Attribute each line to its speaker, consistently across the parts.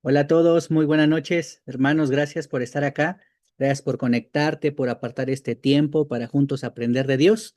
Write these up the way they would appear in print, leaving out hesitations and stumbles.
Speaker 1: Hola a todos, muy buenas noches. Hermanos, gracias por estar acá. Gracias por conectarte, por apartar este tiempo para juntos aprender de Dios.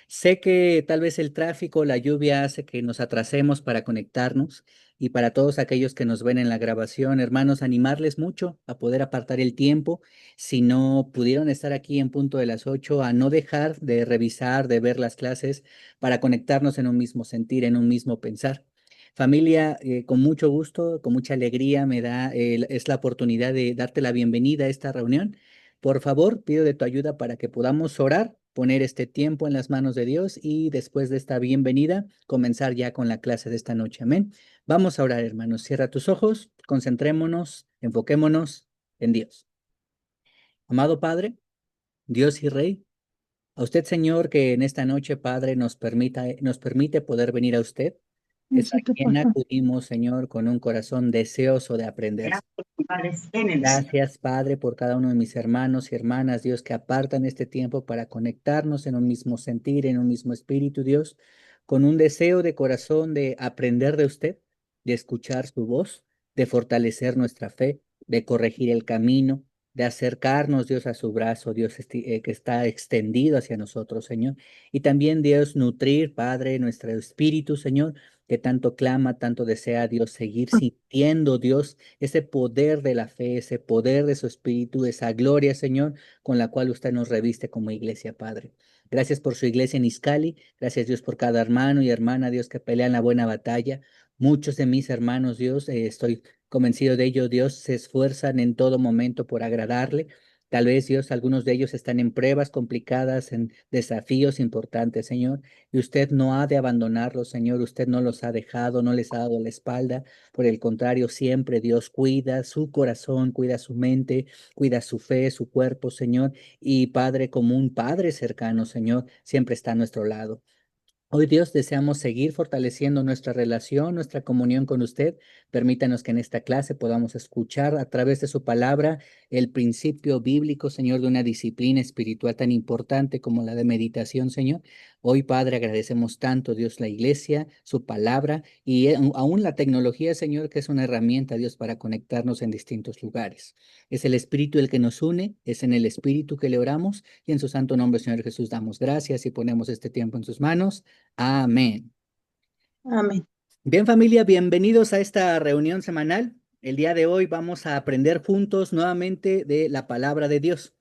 Speaker 1: Sé que tal vez el tráfico, la lluvia hace que nos atrasemos para conectarnos y para todos aquellos que nos ven en la grabación, hermanos, animarles mucho a poder apartar el tiempo. Si no pudieron estar aquí en punto de las 8, a no dejar de revisar, de ver las clases para conectarnos en un mismo sentir, en un mismo pensar. Familia, con mucho gusto, con mucha alegría es la oportunidad de darte la bienvenida a esta reunión. Por favor, pido de tu ayuda para que podamos orar, poner este tiempo en las manos de Dios y después de esta bienvenida, comenzar ya con la clase de esta noche. Amén. Vamos a orar, hermanos. Cierra tus ojos, concentrémonos, enfoquémonos en Dios. Amado Padre, Dios y Rey, a usted, Señor, que en esta noche, Padre, nos permite poder venir a usted. Es a
Speaker 2: Necesito,
Speaker 1: quien
Speaker 2: por favor.
Speaker 1: acudimos, Señor, con un corazón deseoso de aprender. Gracias, Padre, por cada uno de mis hermanos y hermanas, Dios, que apartan este tiempo para conectarnos en un mismo sentir, en un mismo espíritu, Dios, con un deseo de corazón de aprender de usted, de escuchar su voz, de fortalecer nuestra fe, de corregir el camino, de acercarnos, Dios, a su brazo, Dios, que está extendido hacia nosotros, Señor. Y también, Dios, nutrir, Padre, nuestro espíritu, Señor, que tanto clama, tanto desea, Dios, seguir sintiendo, Dios, ese poder de la fe, ese poder de su espíritu, esa gloria, Señor, con la cual usted nos reviste como iglesia, Padre. Gracias por su iglesia en Iscali, gracias Dios por cada hermano y hermana, Dios, que pelean la buena batalla. Muchos de mis hermanos, Dios, estoy convencido de ello, Dios, se esfuerzan en todo momento por agradarle. Tal vez, Dios, algunos de ellos están en pruebas complicadas, en desafíos importantes, Señor, y usted no ha de abandonarlos, Señor, usted no los ha dejado, no les ha dado la espalda. Por el contrario, siempre Dios cuida su corazón, cuida su mente, cuida su fe, su cuerpo, Señor. Y Padre, como un Padre cercano, Señor, siempre está a nuestro lado. Hoy Dios deseamos seguir fortaleciendo nuestra relación, nuestra comunión con usted. Permítanos que en esta clase podamos escuchar a través de su palabra el principio bíblico, Señor, de una disciplina espiritual tan importante como la de meditación, Señor. Hoy, Padre, agradecemos tanto, Dios, la iglesia, su palabra y aún la tecnología, Señor, que es una herramienta, Dios, para conectarnos en distintos lugares. Es el Espíritu el que nos une, es en el Espíritu que le oramos y en su santo nombre, Señor Jesús, damos gracias y ponemos este tiempo en sus manos. Amén.
Speaker 2: Amén.
Speaker 1: Bien, familia, bienvenidos a esta reunión semanal. El día de hoy vamos a aprender juntos nuevamente de la palabra de Dios.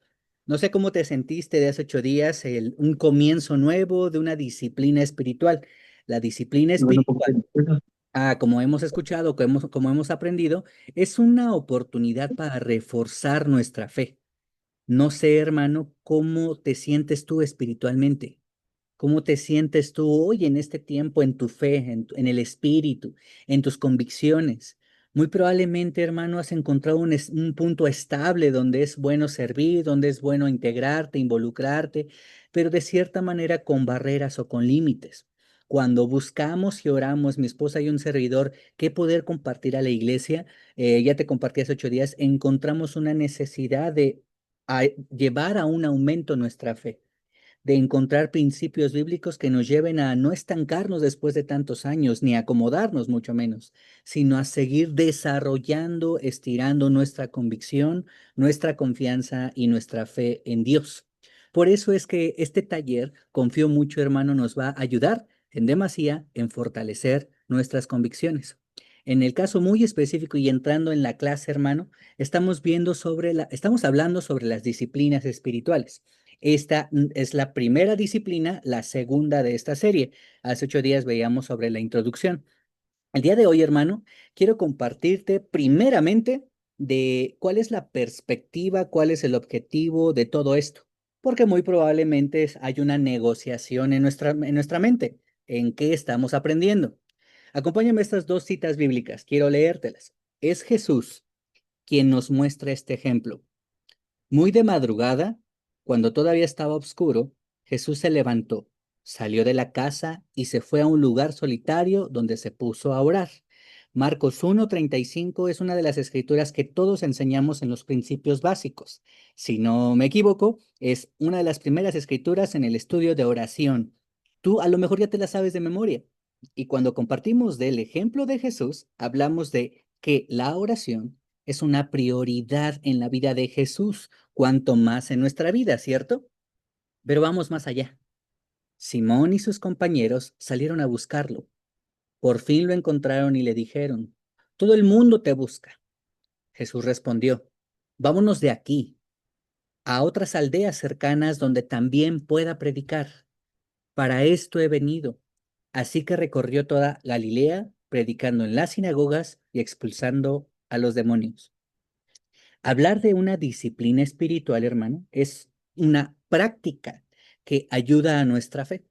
Speaker 1: No sé cómo te sentiste de hace 8 días, un comienzo nuevo de una disciplina espiritual. La disciplina
Speaker 2: Bueno, ¿cómo
Speaker 1: espiritual,
Speaker 2: te encuentras?
Speaker 1: como hemos escuchado, como hemos aprendido, es una oportunidad para reforzar nuestra fe. No sé, hermano, cómo te sientes tú espiritualmente. ¿Cómo te sientes tú hoy en este tiempo en tu fe, en el espíritu, en tus convicciones? Muy probablemente, hermano, has encontrado un punto estable donde es bueno servir, donde es bueno integrarte, involucrarte, pero de cierta manera con barreras o con límites. Cuando buscamos y oramos, mi esposa y un servidor, qué poder compartir a la iglesia, ya te compartí hace 8 días, encontramos una necesidad de llevar a un aumento nuestra fe, de encontrar principios bíblicos que nos lleven a no estancarnos después de tantos años, ni acomodarnos mucho menos, sino a seguir desarrollando, estirando nuestra convicción, nuestra confianza y nuestra fe en Dios. Por eso es que este taller, confío mucho, hermano, nos va a ayudar en demasía en fortalecer nuestras convicciones. En el caso muy específico y entrando en la clase, hermano, estamos hablando sobre las disciplinas espirituales. Esta es la primera disciplina, la segunda de esta serie. Hace 8 días veíamos sobre la introducción. El día de hoy, hermano, quiero compartirte primeramente de cuál es la perspectiva, cuál es el objetivo de todo esto, porque muy probablemente hay una negociación en nuestra mente. ¿En qué estamos aprendiendo? Acompáñame a estas dos citas bíblicas, quiero leértelas. Es Jesús quien nos muestra este ejemplo. Muy de madrugada, cuando todavía estaba oscuro, Jesús se levantó, salió de la casa y se fue a un lugar solitario donde se puso a orar. Marcos 1:35 es una de las escrituras que todos enseñamos en los principios básicos. Si no me equivoco, es una de las primeras escrituras en el estudio de oración. Tú a lo mejor ya te la sabes de memoria. Y cuando compartimos del ejemplo de Jesús, hablamos de que la oración es una prioridad en la vida de Jesús, cuanto más en nuestra vida, ¿cierto? Pero vamos más allá. Simón y sus compañeros salieron a buscarlo. Por fin lo encontraron y le dijeron, todo el mundo te busca. Jesús respondió, vámonos de aquí a otras aldeas cercanas donde también pueda predicar. Para esto he venido. Así que recorrió toda Galilea, predicando en las sinagogas y expulsando a los demonios. Hablar de una disciplina espiritual, hermano, es una práctica que ayuda a nuestra fe.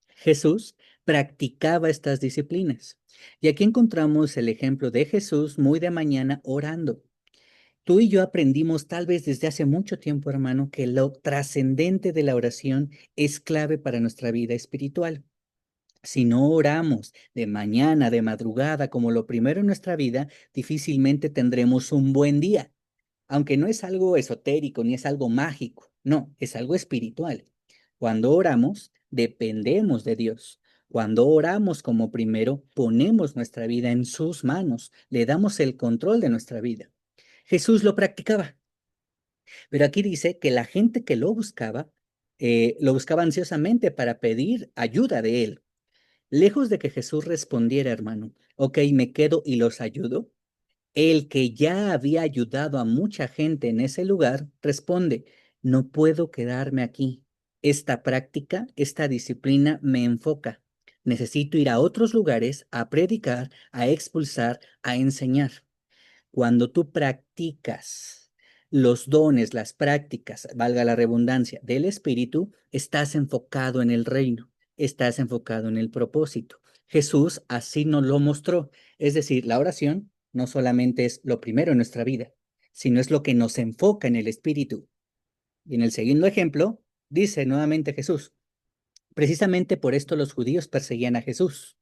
Speaker 1: Jesús practicaba estas disciplinas. Y aquí encontramos el ejemplo de Jesús muy de mañana orando. Tú y yo aprendimos tal vez desde hace mucho tiempo, hermano, que lo trascendente de la oración es clave para nuestra vida espiritual. Si no oramos de mañana, de madrugada, como lo primero en nuestra vida, difícilmente tendremos un buen día. Aunque no es algo esotérico ni es algo mágico, no, es algo espiritual. Cuando oramos, dependemos de Dios. Cuando oramos como primero, ponemos nuestra vida en sus manos, le damos el control de nuestra vida. Jesús lo practicaba, pero aquí dice que la gente que lo buscaba ansiosamente para pedir ayuda de él. Lejos de que Jesús respondiera, hermano, ok, me quedo y los ayudo, el que ya había ayudado a mucha gente en ese lugar responde, no puedo quedarme aquí. Esta práctica, esta disciplina me enfoca. Necesito ir a otros lugares a predicar, a expulsar, a enseñar. Cuando tú practicas los dones, las prácticas, valga la redundancia, del Espíritu, estás enfocado en el reino, estás enfocado en el propósito. Jesús así nos lo mostró. Es decir, la oración no solamente es lo primero en nuestra vida, sino es lo que nos enfoca en el Espíritu. Y en el segundo ejemplo, dice nuevamente Jesús, precisamente por esto los judíos perseguían a Jesús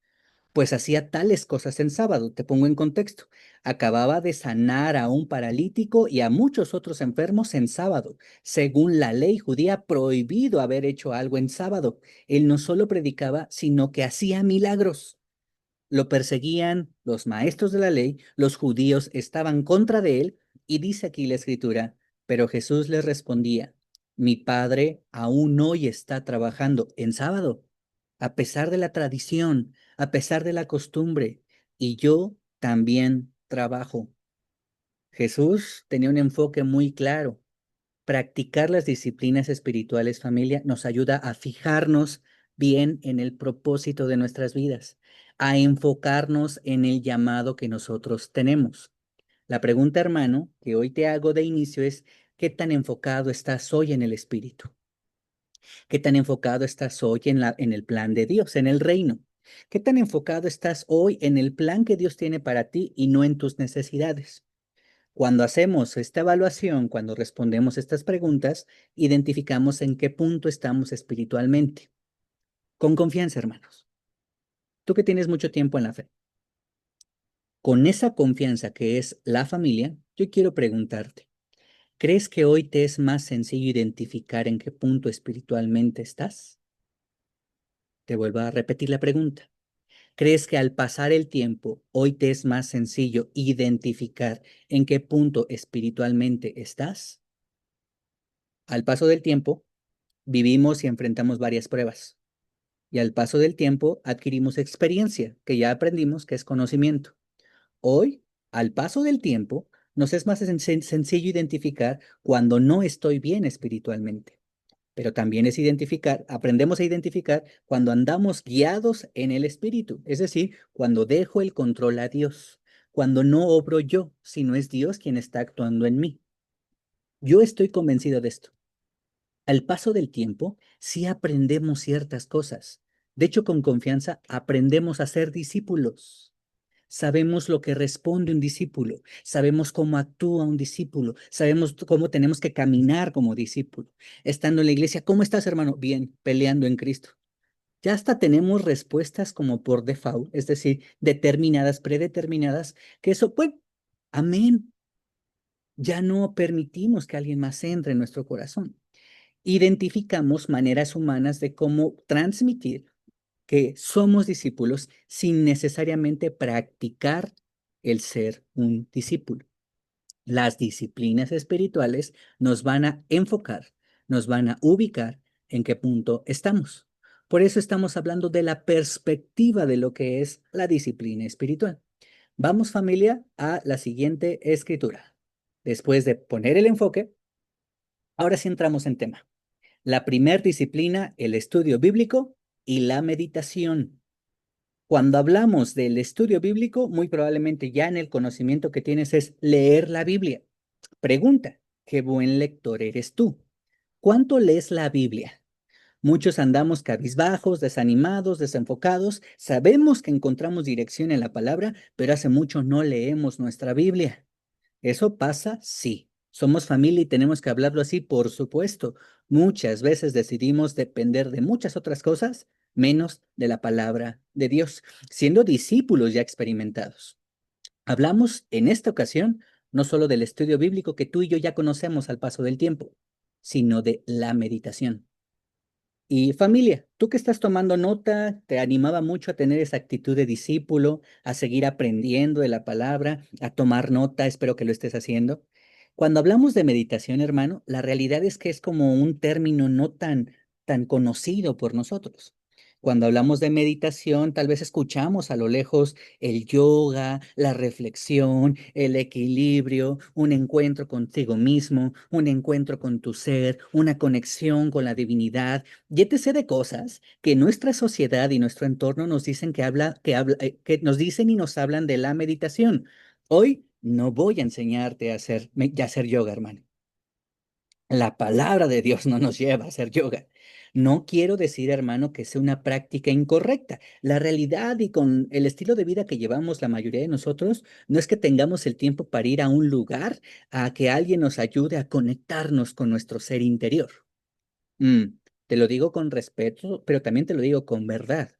Speaker 1: pues hacía tales cosas en sábado. Te pongo en contexto. Acababa de sanar a un paralítico y a muchos otros enfermos en sábado. Según la ley judía, prohibido haber hecho algo en sábado. Él no solo predicaba, sino que hacía milagros. Lo perseguían los maestros de la ley, los judíos estaban contra de él, y dice aquí la escritura, pero Jesús les respondía, mi padre aún hoy está trabajando en sábado, a pesar de la tradición, a pesar de la costumbre, y yo también trabajo. Jesús tenía un enfoque muy claro. Practicar las disciplinas espirituales, familia, nos ayuda a fijarnos bien en el propósito de nuestras vidas, a enfocarnos en el llamado que nosotros tenemos. La pregunta, hermano, que hoy te hago de inicio es, ¿qué tan enfocado estás hoy en el Espíritu? ¿Qué tan enfocado estás hoy en el plan de Dios, en el reino? ¿Qué tan enfocado estás hoy en el plan que Dios tiene para ti y no en tus necesidades? Cuando hacemos esta evaluación, cuando respondemos estas preguntas, identificamos en qué punto estamos espiritualmente. Con confianza, hermanos. Tú que tienes mucho tiempo en la fe. Con esa confianza que es la familia, yo quiero preguntarte, ¿crees que hoy te es más sencillo identificar en qué punto espiritualmente estás? Te vuelvo a repetir la pregunta. ¿Crees que al pasar el tiempo, hoy te es más sencillo identificar en qué punto espiritualmente estás? Al paso del tiempo, vivimos y enfrentamos varias pruebas y al paso del tiempo adquirimos experiencia, que ya aprendimos que es conocimiento. Hoy, al paso del tiempo, nos es más sencillo identificar cuando no estoy bien espiritualmente, pero también es aprendemos a identificar cuando andamos guiados en el espíritu, es decir, cuando dejo el control a Dios, cuando no obro yo, sino es Dios quien está actuando en mí. Yo estoy convencido de esto. Al paso del tiempo, sí aprendemos ciertas cosas. De hecho, con confianza aprendemos a ser discípulos. Sabemos lo que responde un discípulo, sabemos cómo actúa un discípulo, sabemos cómo tenemos que caminar como discípulo. Estando en la iglesia, ¿cómo estás, hermano? Bien, peleando en Cristo. Ya hasta tenemos respuestas como por default, es decir, determinadas, predeterminadas, que eso, pues, amén. Ya no permitimos que alguien más entre en nuestro corazón. Identificamos maneras humanas de cómo transmitir que somos discípulos sin necesariamente practicar el ser un discípulo. Las disciplinas espirituales nos van a enfocar, nos van a ubicar en qué punto estamos. Por eso estamos hablando de la perspectiva de lo que es la disciplina espiritual. Vamos, familia, a la siguiente escritura. Después de poner el enfoque, ahora sí entramos en tema. La primer disciplina, el estudio bíblico y la meditación. Cuando hablamos del estudio bíblico, muy probablemente ya en el conocimiento que tienes es leer la Biblia. Pregunta, ¿qué buen lector eres tú? ¿Cuánto lees la Biblia? Muchos andamos cabizbajos, desanimados, desenfocados. Sabemos que encontramos dirección en la palabra, pero hace mucho no leemos nuestra Biblia. ¿Eso pasa? Sí. Somos familia y tenemos que hablarlo así, por supuesto. Muchas veces decidimos depender de muchas otras cosas, menos de la palabra de Dios, siendo discípulos ya experimentados. Hablamos en esta ocasión no solo del estudio bíblico que tú y yo ya conocemos al paso del tiempo, sino de la meditación. Y familia, tú que estás tomando nota, te animaba mucho a tener esa actitud de discípulo, a seguir aprendiendo de la palabra, a tomar nota, espero que lo estés haciendo. Cuando hablamos de meditación, hermano, la realidad es que es como un término no tan conocido por nosotros. Cuando hablamos de meditación, tal vez escuchamos a lo lejos el yoga, la reflexión, el equilibrio, un encuentro contigo mismo, un encuentro con tu ser, una conexión con la divinidad y etc. de cosas que nuestra sociedad y nuestro entorno nos dicen que nos dicen y nos hablan de la meditación. Hoy no voy a enseñarte a hacer yoga, hermano. La palabra de Dios no nos lleva a hacer yoga. No quiero decir, hermano, que sea una práctica incorrecta. La realidad y con el estilo de vida que llevamos la mayoría de nosotros, no es que tengamos el tiempo para ir a un lugar a que alguien nos ayude a conectarnos con nuestro ser interior. Mm, Te lo digo con respeto, pero también te lo digo con verdad.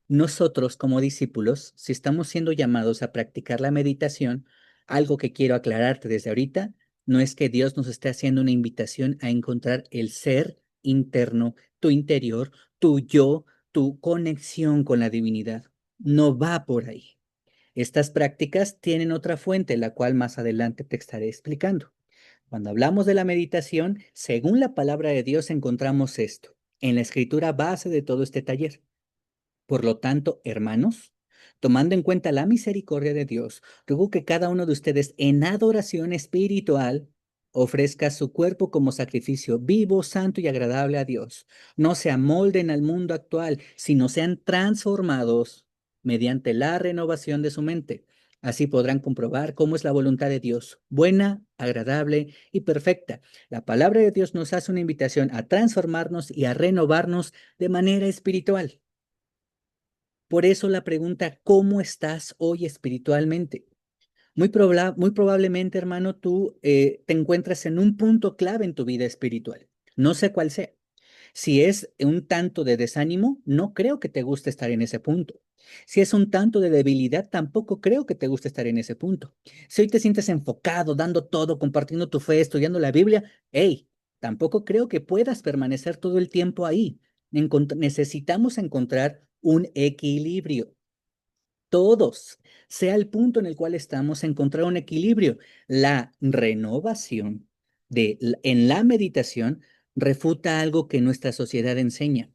Speaker 1: Nosotros como discípulos, si estamos siendo llamados a practicar la meditación, algo que quiero aclararte desde ahorita, no es que Dios nos esté haciendo una invitación a encontrar el ser interno, tu interior, tu yo, tu conexión con la divinidad. No va por ahí. Estas prácticas tienen otra fuente, la cual más adelante te estaré explicando. Cuando hablamos de la meditación, según la palabra de Dios encontramos esto, en la escritura base de todo este taller. Por lo tanto, hermanos, tomando en cuenta la misericordia de Dios, ruego que cada uno de ustedes en adoración espiritual ofrezca su cuerpo como sacrificio vivo, santo y agradable a Dios. No se amolden al mundo actual, sino sean transformados mediante la renovación de su mente. Así podrán comprobar cómo es la voluntad de Dios, buena, agradable y perfecta. La palabra de Dios nos hace una invitación a transformarnos y a renovarnos de manera espiritual. Por eso la pregunta, ¿cómo estás hoy espiritualmente? Muy probablemente, hermano, tú te encuentras en un punto clave en tu vida espiritual. No sé cuál sea. Si es un tanto de desánimo, no creo que te guste estar en ese punto. Si es un tanto de debilidad, tampoco creo que te guste estar en ese punto. Si hoy te sientes enfocado, dando todo, compartiendo tu fe, estudiando la Biblia, hey, tampoco creo que puedas permanecer todo el tiempo ahí. Necesitamos encontrar un equilibrio. Todos, sea el punto en el cual estamos, encontrar un equilibrio. La renovación en la meditación refuta algo que nuestra sociedad enseña.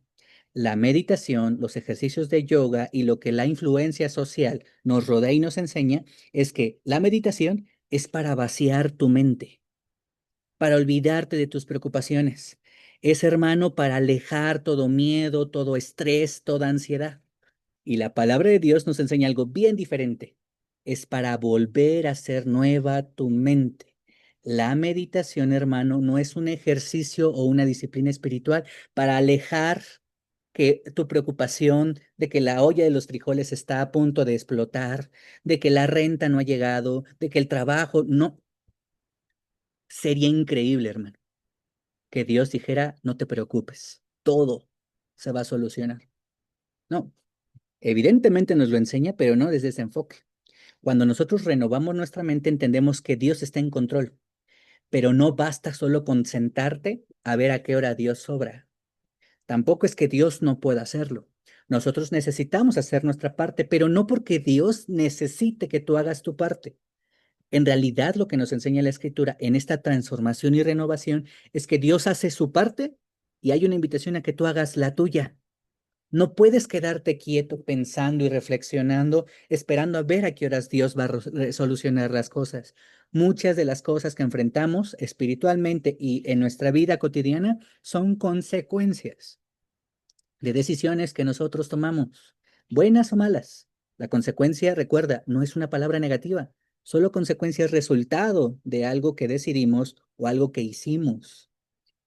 Speaker 1: La meditación, los ejercicios de yoga y lo que la influencia social nos rodea y nos enseña es que la meditación es para vaciar tu mente, para olvidarte de tus preocupaciones. Es, hermano, para alejar todo miedo, todo estrés, toda ansiedad. Y la palabra de Dios nos enseña algo bien diferente. Es para volver a ser nueva tu mente. La meditación, hermano, no es un ejercicio o una disciplina espiritual para alejar que tu preocupación de que la olla de los frijoles está a punto de explotar, de que la renta no ha llegado, de que el trabajo no. Sería increíble, hermano, que Dios dijera, no te preocupes, todo se va a solucionar. No, evidentemente nos lo enseña, pero no desde ese enfoque. Cuando nosotros renovamos nuestra mente, entendemos que Dios está en control, pero no basta solo con sentarte a ver a qué hora Dios obra. Tampoco es que Dios no pueda hacerlo. Nosotros necesitamos hacer nuestra parte, pero no porque Dios necesite que tú hagas tu parte. En realidad, lo que nos enseña la Escritura en esta transformación y renovación es que Dios hace su parte y hay una invitación a que tú hagas la tuya. No puedes quedarte quieto pensando y reflexionando, esperando a ver a qué horas Dios va a solucionar las cosas. Muchas de las cosas que enfrentamos espiritualmente y en nuestra vida cotidiana son consecuencias de decisiones que nosotros tomamos, buenas o malas. La consecuencia, recuerda, no es una palabra negativa, solo consecuencia es resultado de algo que decidimos o algo que hicimos.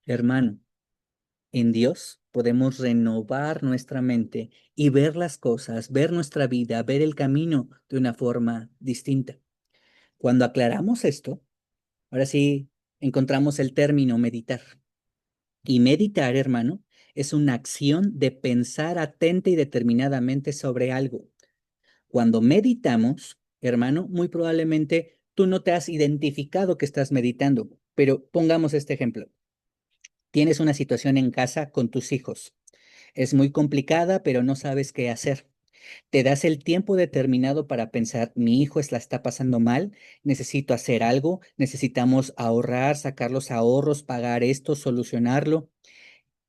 Speaker 1: Hermano, en Dios podemos renovar nuestra mente y ver las cosas, ver nuestra vida, ver el camino de una forma distinta. Cuando aclaramos esto, ahora sí encontramos el término meditar. Y meditar, hermano, es una acción de pensar atenta y determinadamente sobre algo. Cuando meditamos, hermano, muy probablemente tú no te has identificado que estás meditando, pero pongamos este ejemplo. Tienes una situación en casa con tus hijos. Es muy complicada, pero no sabes qué hacer. Te das el tiempo determinado para pensar, mi hijo la está pasando mal, necesito hacer algo, necesitamos ahorrar, sacar los ahorros, pagar esto, solucionarlo.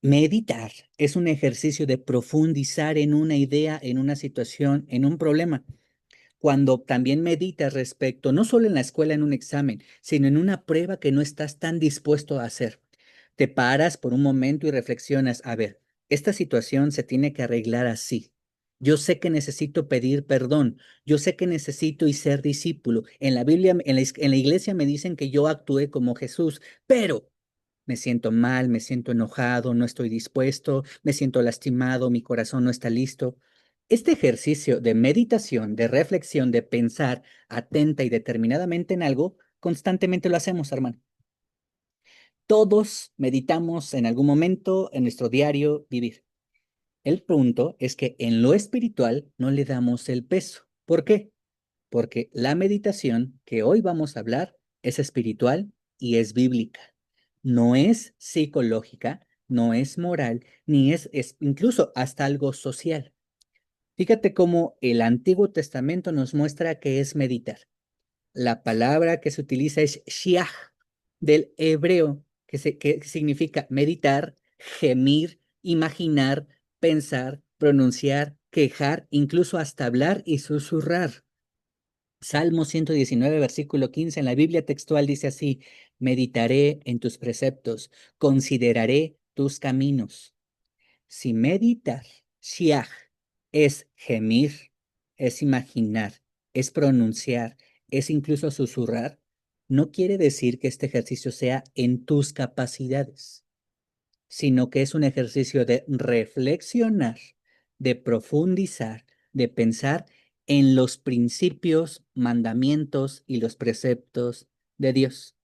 Speaker 1: Meditar es un ejercicio de profundizar en una idea, en una situación, en un problema. Cuando también meditas respecto, no solo en la escuela en un examen, sino en una prueba que no estás tan dispuesto a hacer. Te paras por un momento y reflexionas, a ver, esta situación se tiene que arreglar así. Yo sé que necesito pedir perdón, yo sé que necesito y ser discípulo. En la Biblia, en la iglesia me dicen que yo actué como Jesús, pero me siento mal, me siento enojado, no estoy dispuesto, me siento lastimado, mi corazón no está listo. Este ejercicio de meditación, de reflexión, de pensar atenta y determinadamente en algo, constantemente lo hacemos, hermano. Todos meditamos en algún momento en nuestro diario vivir. El punto es que en lo espiritual no le damos el peso. ¿Por qué? Porque la meditación que hoy vamos a hablar es espiritual y es bíblica. No es psicológica, no es moral, ni es incluso hasta algo social. Fíjate cómo el Antiguo Testamento nos muestra que es meditar. La palabra que se utiliza es shiach, del hebreo, que significa meditar, gemir, imaginar, pensar, pronunciar, quejar, incluso hasta hablar y susurrar. Salmo 119, versículo 15 en la Biblia textual dice así, meditaré en tus preceptos, consideraré tus caminos. Si meditar, shiach, es gemir, es imaginar, es pronunciar, es incluso susurrar, no quiere decir que este ejercicio sea en tus capacidades, sino que es un ejercicio de reflexionar, de profundizar, de pensar en los principios, mandamientos y los preceptos de Dios.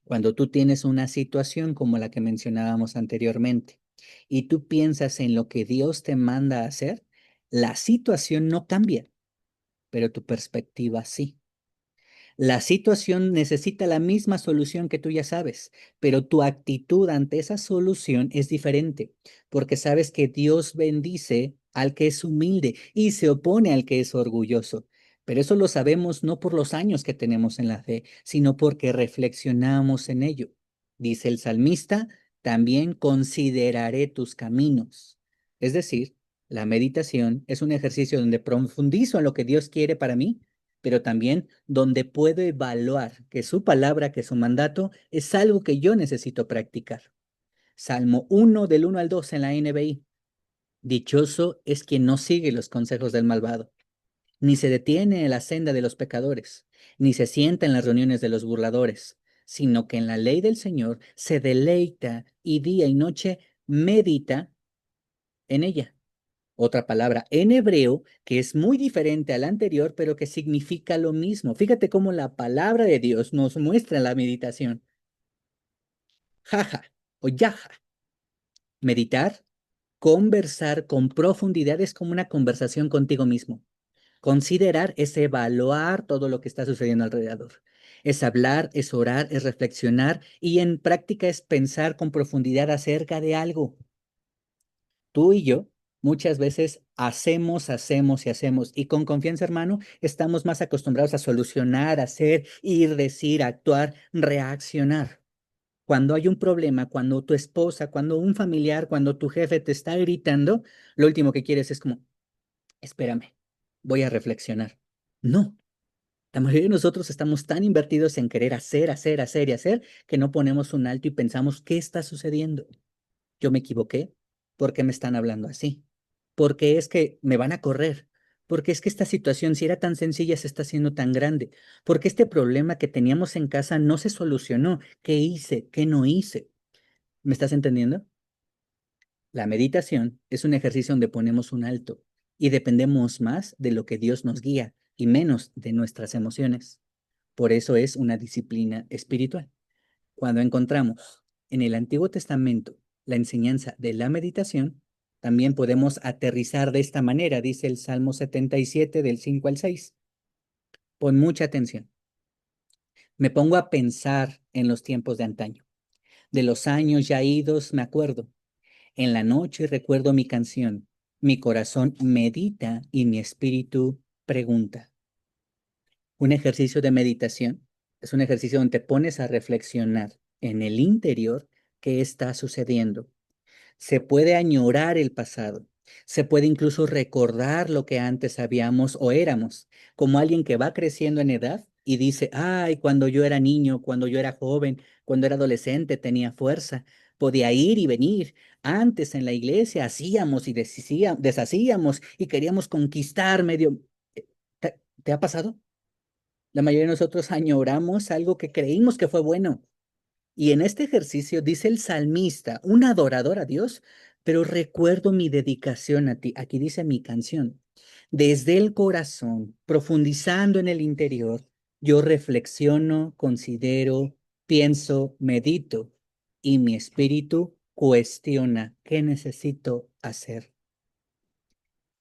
Speaker 1: Cuando tú tienes una situación como la que mencionábamos anteriormente y tú piensas en lo que Dios te manda a hacer, la situación no cambia, pero tu perspectiva sí. La situación necesita la misma solución que tú ya sabes, pero tu actitud ante esa solución es diferente, porque sabes que Dios bendice al que es humilde y se opone al que es orgulloso. Pero eso lo sabemos no por los años que tenemos en la fe, sino porque reflexionamos en ello. Dice el salmista, también consideraré tus caminos. Es decir, la meditación es un ejercicio donde profundizo en lo que Dios quiere para mí, pero también donde puedo evaluar que su palabra, que su mandato es algo que yo necesito practicar. Salmo 1 del 1 al 2 en la NBI. Dichoso es quien no sigue los consejos del malvado, ni se detiene en la senda de los pecadores, ni se sienta en las reuniones de los burladores, sino que en la ley del Señor se deleita y día y noche medita en ella. Otra palabra en hebreo que es muy diferente a la anterior, pero que significa lo mismo. Fíjate cómo la palabra de Dios nos muestra la meditación. Jaja o yaja. Meditar, conversar con profundidad es como una conversación contigo mismo. Considerar es evaluar todo lo que está sucediendo alrededor. Es hablar, es orar, es reflexionar y en práctica es pensar con profundidad acerca de algo. Tú y yo Muchas veces hacemos, hacemos y hacemos. Y con confianza, hermano, estamos más acostumbrados a solucionar, hacer, ir, decir, actuar, reaccionar. Cuando hay un problema, cuando tu esposa, cuando un familiar, cuando tu jefe te está gritando, lo último que quieres es como, espérame, voy a reflexionar. No, la mayoría de nosotros estamos tan invertidos en querer hacer, hacer, hacer y hacer que no ponemos un alto y pensamos, ¿qué está sucediendo? ¿Yo me equivoqué? ¿Por qué me están hablando así? ¿Por qué es que me van a correr? ¿Por qué es que esta situación, si era tan sencilla, se está haciendo tan grande? ¿Por qué este problema que teníamos en casa no se solucionó? ¿Qué hice? ¿Qué no hice? ¿Me estás entendiendo? La meditación es un ejercicio donde ponemos un alto y dependemos más de lo que Dios nos guía y menos de nuestras emociones. Por eso es una disciplina espiritual. Cuando encontramos en el Antiguo Testamento la enseñanza de la meditación, también podemos aterrizar de esta manera, dice el Salmo 77 del 5 al 6. Pon mucha atención. Me pongo a pensar en los tiempos de antaño. De los años ya idos me acuerdo. En la noche recuerdo mi canción. Mi corazón medita y mi espíritu pregunta. Un ejercicio de meditación es un ejercicio donde te pones a reflexionar en el interior qué está sucediendo. Se puede añorar el pasado. Se puede incluso recordar lo que antes sabíamos o éramos, como alguien que va creciendo en edad y dice, ay, cuando yo era niño, cuando yo era joven, cuando era adolescente, tenía fuerza, podía ir y venir. Antes en la iglesia hacíamos y deshacíamos y queríamos conquistar medio. ¿Te ha pasado? La mayoría de nosotros añoramos algo que creímos que fue bueno. Y en este ejercicio dice el salmista, un adorador a Dios, pero recuerdo mi dedicación a ti. Aquí dice mi canción. Desde el corazón, profundizando en el interior, yo reflexiono, considero, pienso, medito y mi espíritu cuestiona qué necesito hacer.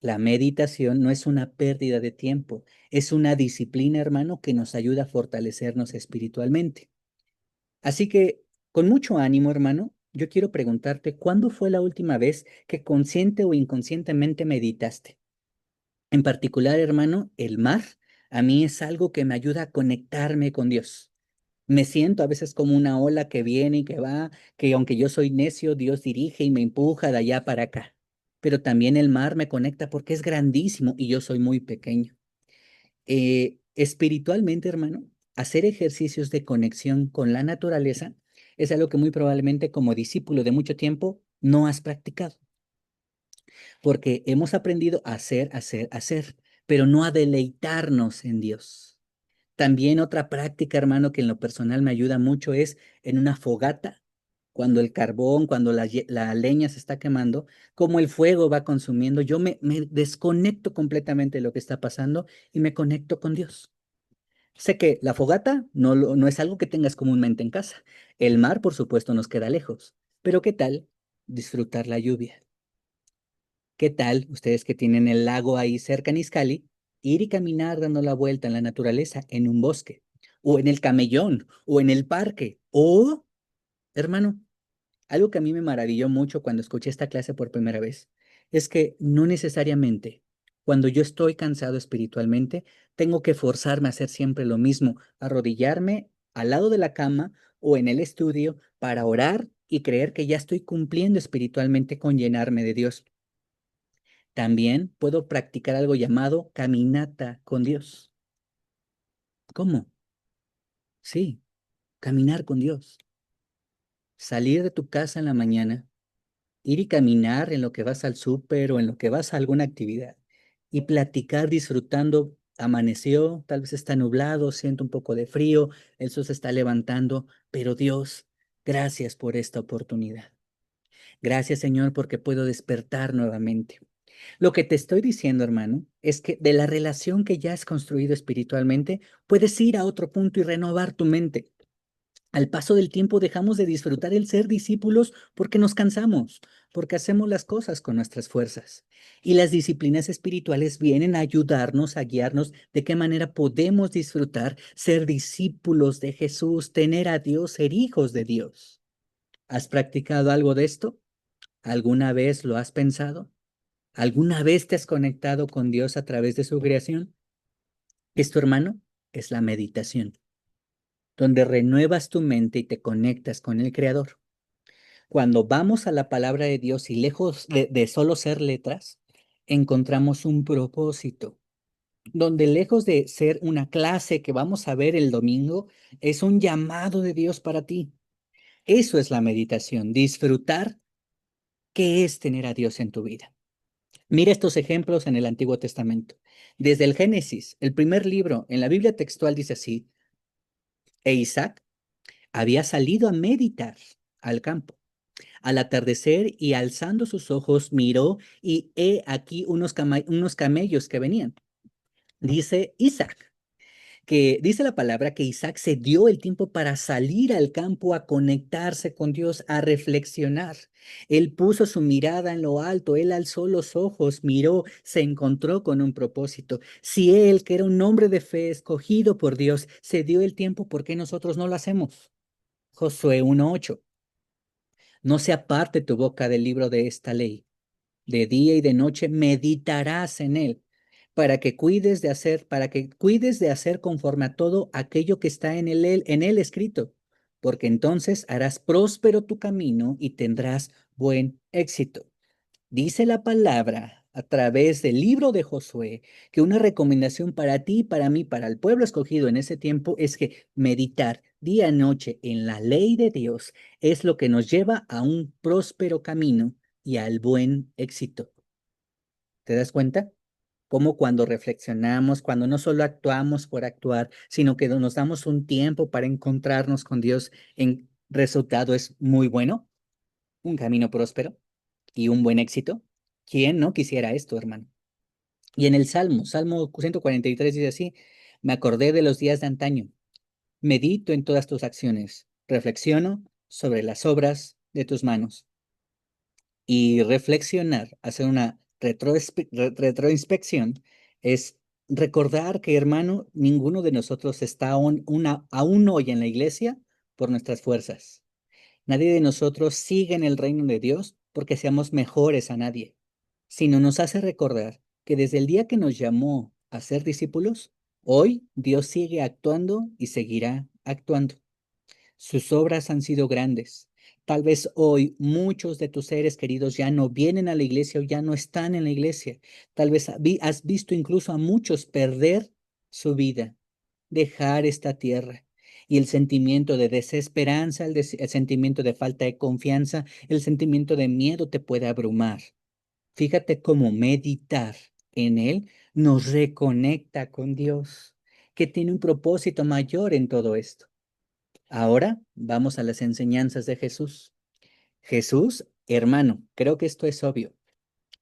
Speaker 1: La meditación no es una pérdida de tiempo, es una disciplina, hermano, que nos ayuda a fortalecernos espiritualmente. Así que, con mucho ánimo, hermano, yo quiero preguntarte, ¿cuándo fue la última vez que consciente o inconscientemente meditaste? En particular, hermano, el mar a mí es algo que me ayuda a conectarme con Dios. Me siento a veces como una ola que viene y que va, que aunque yo soy necio, Dios dirige y me empuja de allá para acá. Pero también el mar me conecta porque es grandísimo y yo soy muy pequeño. Espiritualmente, hermano, hacer ejercicios de conexión con la naturaleza es algo que muy probablemente como discípulo de mucho tiempo no has practicado, porque hemos aprendido a hacer, hacer, hacer, pero no a deleitarnos en Dios. También otra práctica, hermano, que en lo personal me ayuda mucho es en una fogata, cuando el carbón, cuando la leña se está quemando, como el fuego va consumiendo, yo me desconecto completamente de lo que está pasando y me conecto con Dios. Sé que la fogata no es algo que tengas comúnmente en casa. El mar, por supuesto, nos queda lejos. Pero ¿qué tal disfrutar la lluvia? ¿Qué tal ustedes que tienen el lago ahí cerca en Izcali, ir y caminar dando la vuelta en la naturaleza, en un bosque, o en el camellón, o en el parque? O, hermano, algo que a mí me maravilló mucho cuando escuché esta clase por primera vez es que no necesariamente cuando yo estoy cansado espiritualmente tengo que forzarme a hacer siempre lo mismo, arrodillarme al lado de la cama o en el estudio para orar y creer que ya estoy cumpliendo espiritualmente con llenarme de Dios. También puedo practicar algo llamado caminata con Dios. ¿Cómo? Sí, caminar con Dios. Salir de tu casa en la mañana, ir y caminar en lo que vas al súper o en lo que vas a alguna actividad y platicar disfrutando. Amaneció, tal vez está nublado, siento un poco de frío, el sol se está levantando, pero Dios, gracias por esta oportunidad. Gracias, Señor, porque puedo despertar nuevamente. Lo que te estoy diciendo, hermano, es que de la relación que ya has construido espiritualmente, puedes ir a otro punto y renovar tu mente. Al paso del tiempo dejamos de disfrutar el ser discípulos porque nos cansamos, porque hacemos las cosas con nuestras fuerzas. Y las disciplinas espirituales vienen a ayudarnos, a guiarnos de qué manera podemos disfrutar ser discípulos de Jesús, tener a Dios, ser hijos de Dios. ¿Has practicado algo de esto? ¿Alguna vez lo has pensado? ¿Alguna vez te has conectado con Dios a través de su creación? Esto, hermano, es la meditación, donde renuevas tu mente y te conectas con el Creador. Cuando vamos a la palabra de Dios y lejos de solo ser letras, encontramos un propósito, donde lejos de ser una clase que vamos a ver el domingo, es un llamado de Dios para ti. Eso es la meditación, disfrutar qué es tener a Dios en tu vida. Mira estos ejemplos en el Antiguo Testamento. Desde el Génesis, el primer libro en la Biblia textual dice así: e Isaac había salido a meditar al campo. Al atardecer y alzando sus ojos miró y he aquí unos camellos que venían. Dice Isaac, que dice la palabra que Isaac se dio el tiempo para salir al campo a conectarse con Dios, a reflexionar. Él puso su mirada en lo alto, él alzó los ojos, miró, se encontró con un propósito. Si él, que era un hombre de fe, escogido por Dios, se dio el tiempo, ¿por qué nosotros no lo hacemos? Josué 1:8. No se aparte tu boca del libro de esta ley. De día y de noche meditarás en él, para que cuides de hacer conforme a todo aquello que está en él escrito, porque entonces harás próspero tu camino y tendrás buen éxito. Dice la palabra a través del libro de Josué que una recomendación para ti, para mí, para el pueblo escogido en ese tiempo es que meditar día y noche en la ley de Dios es lo que nos lleva a un próspero camino y al buen éxito. ¿Te das cuenta? Como cuando reflexionamos, cuando no solo actuamos por actuar, sino que nos damos un tiempo para encontrarnos con Dios, en resultado es muy bueno, un camino próspero y un buen éxito. ¿Quién no quisiera esto, hermano? Y en el Salmo 143 dice así: me acordé de los días de antaño, medito en todas tus acciones, reflexiono sobre las obras de tus manos. Y reflexionar, hacer una retroinspección, es recordar que, hermano, ninguno de nosotros está aún hoy en la iglesia por nuestras fuerzas. Nadie de nosotros sigue en el reino de Dios porque seamos mejores a nadie, sino nos hace recordar que desde el día que nos llamó a ser discípulos, hoy Dios sigue actuando y seguirá actuando. Sus obras han sido grandes. Tal vez hoy muchos de tus seres queridos ya no vienen a la iglesia o ya no están en la iglesia. Tal vez has visto incluso a muchos perder su vida, dejar esta tierra. Y el sentimiento de desesperanza, el sentimiento de falta de confianza, el sentimiento de miedo te puede abrumar. Fíjate cómo meditar en Él nos reconecta con Dios, que tiene un propósito mayor en todo esto. Ahora vamos a las enseñanzas de Jesús. Jesús, hermano, creo que esto es obvio,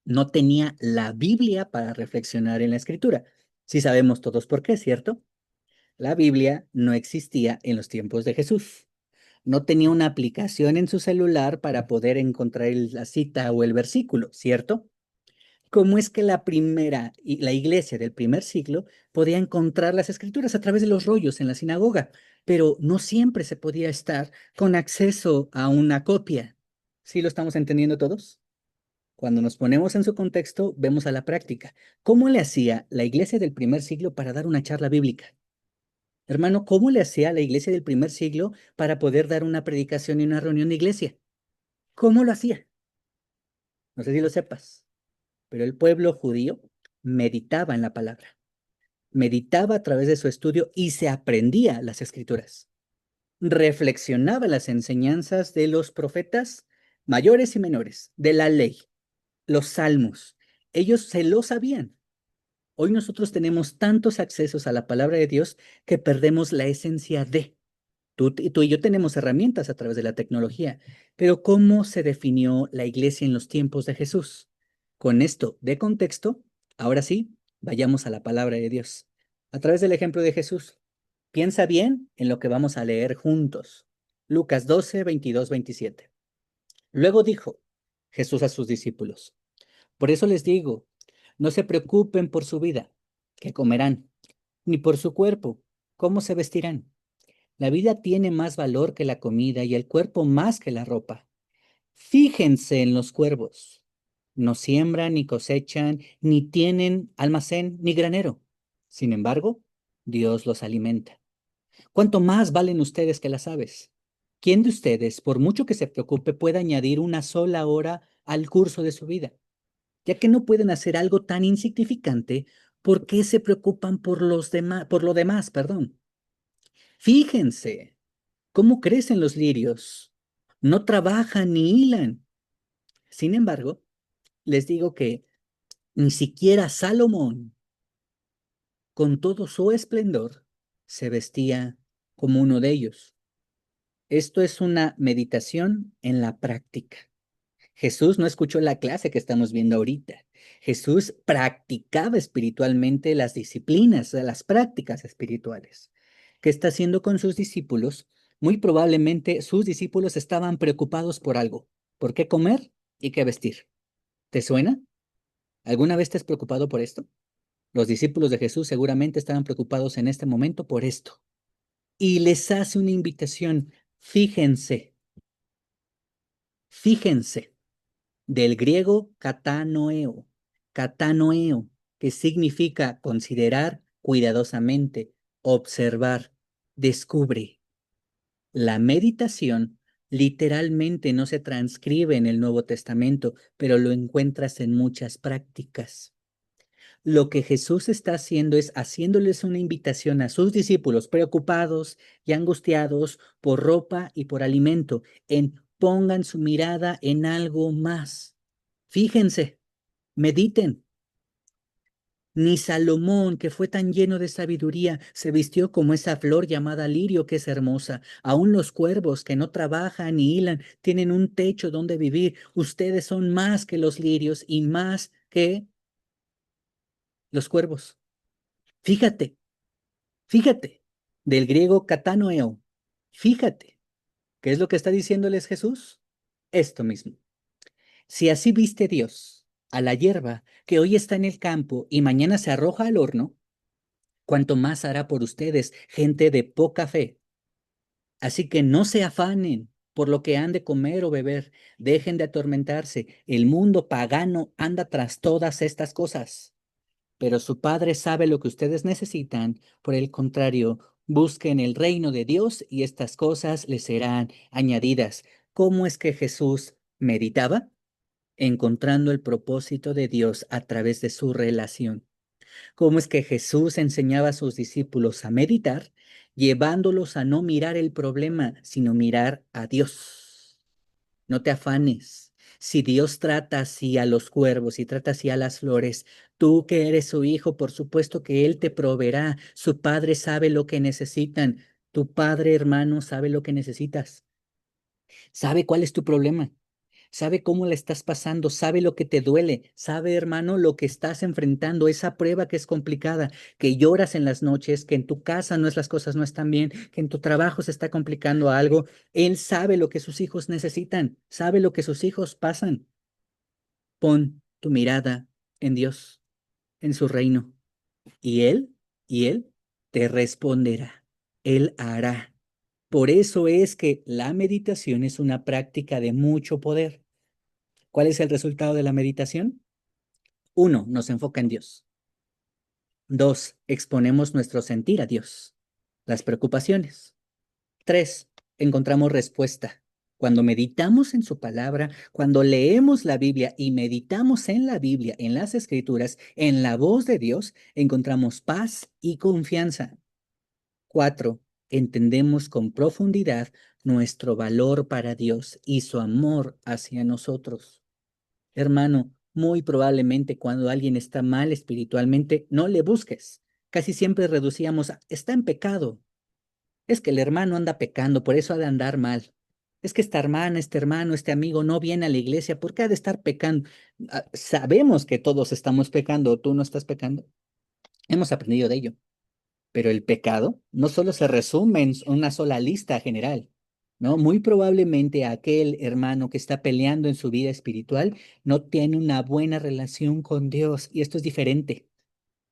Speaker 1: no tenía la Biblia para reflexionar en la Escritura. Sí sabemos todos por qué, ¿cierto? La Biblia no existía en los tiempos de Jesús. No tenía una aplicación en su celular para poder encontrar la cita o el versículo, ¿cierto? ¿Cómo es que la iglesia del primer siglo podía encontrar las escrituras a través de los rollos en la sinagoga? Pero no siempre se podía estar con acceso a una copia. ¿Sí lo estamos entendiendo todos? Cuando nos ponemos en su contexto, vemos a la práctica. ¿Cómo le hacía la iglesia del primer siglo para dar una charla bíblica? Hermano, ¿cómo le hacía la iglesia del primer siglo para poder dar una predicación y una reunión de iglesia? ¿Cómo lo hacía? No sé si lo sepas, pero el pueblo judío meditaba en la palabra, meditaba a través de su estudio y se aprendía las escrituras, reflexionaba las enseñanzas de los profetas mayores y menores, de la ley, los salmos. Ellos se lo sabían. Hoy nosotros tenemos tantos accesos a la palabra de Dios que perdemos la esencia de. Tú y yo tenemos herramientas a través de la tecnología, pero ¿cómo se definió la iglesia en los tiempos de Jesús? Con esto de contexto, ahora sí, vayamos a la palabra de Dios. A través del ejemplo de Jesús, piensa bien en lo que vamos a leer juntos. Lucas 12, 22, 27. Luego dijo Jesús a sus discípulos: por eso les digo, no se preocupen por su vida, qué comerán, ni por su cuerpo, cómo se vestirán. La vida tiene más valor que la comida y el cuerpo más que la ropa. Fíjense en los cuervos. No siembran, ni cosechan, ni tienen almacén, ni granero. Sin embargo, Dios los alimenta. ¿Cuánto más valen ustedes que las aves? ¿Quién de ustedes, por mucho que se preocupe, puede añadir una sola hora al curso de su vida? Ya que no pueden hacer algo tan insignificante, ¿por qué se preocupan por los demás, por lo demás, perdón? Fíjense cómo crecen los lirios. No trabajan ni hilan. Sin embargo, les digo que ni siquiera Salomón, con todo su esplendor, se vestía como uno de ellos. Esto es una meditación en la práctica. Jesús no escuchó la clase que estamos viendo ahorita. Jesús practicaba espiritualmente las disciplinas, las prácticas espirituales. ¿Qué está haciendo con sus discípulos? Muy probablemente sus discípulos estaban preocupados por algo. ¿Por qué comer y qué vestir? ¿Te suena? ¿Alguna vez te has preocupado por esto? Los discípulos de Jesús seguramente estaban preocupados en este momento por esto. Y les hace una invitación. Fíjense, fíjense. Del griego katanoeo, katanoeo, que significa considerar cuidadosamente, observar, descubre. La meditación literalmente no se transcribe en el Nuevo Testamento, pero lo encuentras en muchas prácticas. Lo que Jesús está haciendo es haciéndoles una invitación a sus discípulos preocupados y angustiados por ropa y por alimento, en pongan su mirada en algo más. Fíjense, mediten. Ni Salomón, que fue tan lleno de sabiduría, se vistió como esa flor llamada lirio que es hermosa. Aún los cuervos que no trabajan ni hilan tienen un techo donde vivir. Ustedes son más que los lirios y más que los cuervos. Fíjate, fíjate, del griego katanoeo. Fíjate, ¿qué es lo que está diciéndoles Jesús? Esto mismo. Si así viste Dios a la hierba que hoy está en el campo y mañana se arroja al horno, cuánto más hará por ustedes, gente de poca fe. Así que no se afanen por lo que han de comer o beber, dejen de atormentarse. El mundo pagano anda tras todas estas cosas, pero su Padre sabe lo que ustedes necesitan. Por el contrario, busquen el reino de Dios y estas cosas les serán añadidas. ¿Cómo es que Jesús meditaba? Encontrando el propósito de Dios a través de su relación. ¿Cómo es que Jesús enseñaba a sus discípulos a meditar, llevándolos a no mirar el problema, sino mirar a Dios? No te afanes. Si Dios trata así a los cuervos y trata así a las flores, tú que eres su hijo, por supuesto que Él te proveerá. Su Padre sabe lo que necesitan. Tu Padre, hermano, sabe lo que necesitas. Sabe cuál es tu problema. Sabe cómo le estás pasando, sabe lo que te duele, sabe, hermano, lo que estás enfrentando, esa prueba que es complicada, que lloras en las noches, que en tu casa no es, las cosas no están bien, que en tu trabajo se está complicando algo. Él sabe lo que sus hijos necesitan, sabe lo que sus hijos pasan. Pon tu mirada en Dios, en su reino, y Él te responderá. Él hará. Por eso es que la meditación es una práctica de mucho poder. ¿Cuál es el resultado de la meditación? Uno, nos enfoca en Dios. Dos, exponemos nuestro sentir a Dios, las preocupaciones. Tres, encontramos respuesta. Cuando meditamos en su palabra, cuando leemos la Biblia y meditamos en la Biblia, en las Escrituras, en la voz de Dios, encontramos paz y confianza. Cuatro, entendemos con profundidad nuestro valor para Dios y su amor hacia nosotros. Hermano, muy probablemente cuando alguien está mal espiritualmente, no le busques. Casi siempre reducíamos a, está en pecado. Es que el hermano anda pecando, por eso ha de andar mal. Es que esta hermana, este hermano, este amigo no viene a la iglesia, ¿por qué ha de estar pecando? Sabemos que todos estamos pecando, tú no estás pecando. Hemos aprendido de ello. Pero el pecado no solo se resume en una sola lista general, ¿no? Muy probablemente aquel hermano que está peleando en su vida espiritual no tiene una buena relación con Dios y esto es diferente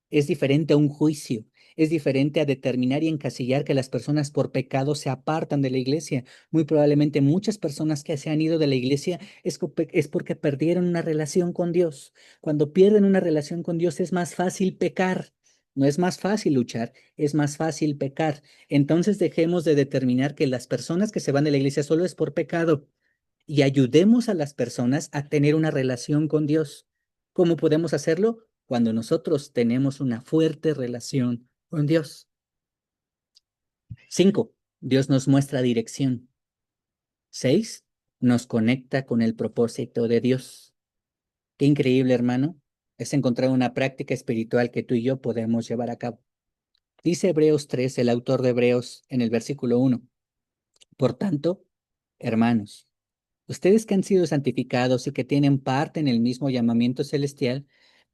Speaker 1: a un juicio. Es diferente a determinar y encasillar que las personas por pecado se apartan de la iglesia. Muy probablemente muchas personas que se han ido de la iglesia es porque perdieron una relación con Dios. Cuando pierden una relación con Dios es más fácil pecar. No es más fácil luchar, es más fácil pecar. Entonces dejemos de determinar que las personas que se van de la iglesia solo es por pecado y ayudemos a las personas a tener una relación con Dios. ¿Cómo podemos hacerlo? Cuando nosotros tenemos una fuerte relación con Dios. 5. Dios nos muestra dirección. 6. Nos conecta con el propósito de Dios. Qué increíble, hermano. Es encontrar una práctica espiritual que tú y yo podemos llevar a cabo. Dice Hebreos 3, el autor de Hebreos, en el versículo 1. Por tanto, hermanos, ustedes que han sido santificados y que tienen parte en el mismo llamamiento celestial,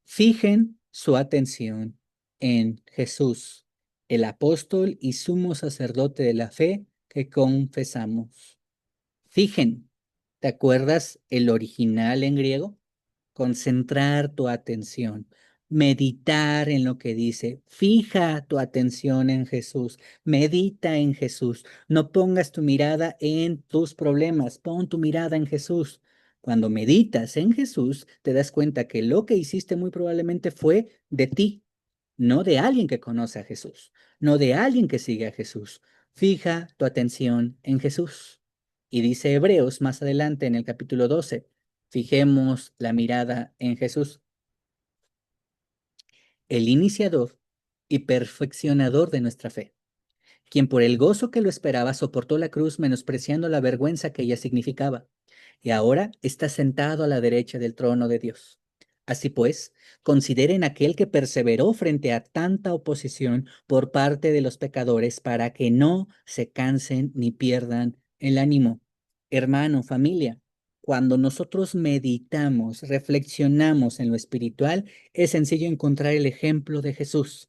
Speaker 1: fijen su atención en Jesús, el apóstol y sumo sacerdote de la fe que confesamos. Fijen, ¿te acuerdas el original en griego? Concentrar tu atención, meditar en lo que dice, fija tu atención en Jesús, medita en Jesús, no pongas tu mirada en tus problemas, pon tu mirada en Jesús. Cuando meditas en Jesús, te das cuenta que lo que hiciste muy probablemente fue de ti, no de alguien que conoce a Jesús, no de alguien que sigue a Jesús. Fija tu atención en Jesús. Y dice Hebreos más adelante en el capítulo 12. Fijemos la mirada en Jesús, el iniciador y perfeccionador de nuestra fe, quien por el gozo que lo esperaba soportó la cruz menospreciando la vergüenza que ella significaba, y ahora está sentado a la derecha del trono de Dios. Así pues, consideren aquel que perseveró frente a tanta oposición por parte de los pecadores para que no se cansen ni pierdan el ánimo. Hermano, familia, cuando nosotros meditamos, reflexionamos en lo espiritual, es sencillo encontrar el ejemplo de Jesús.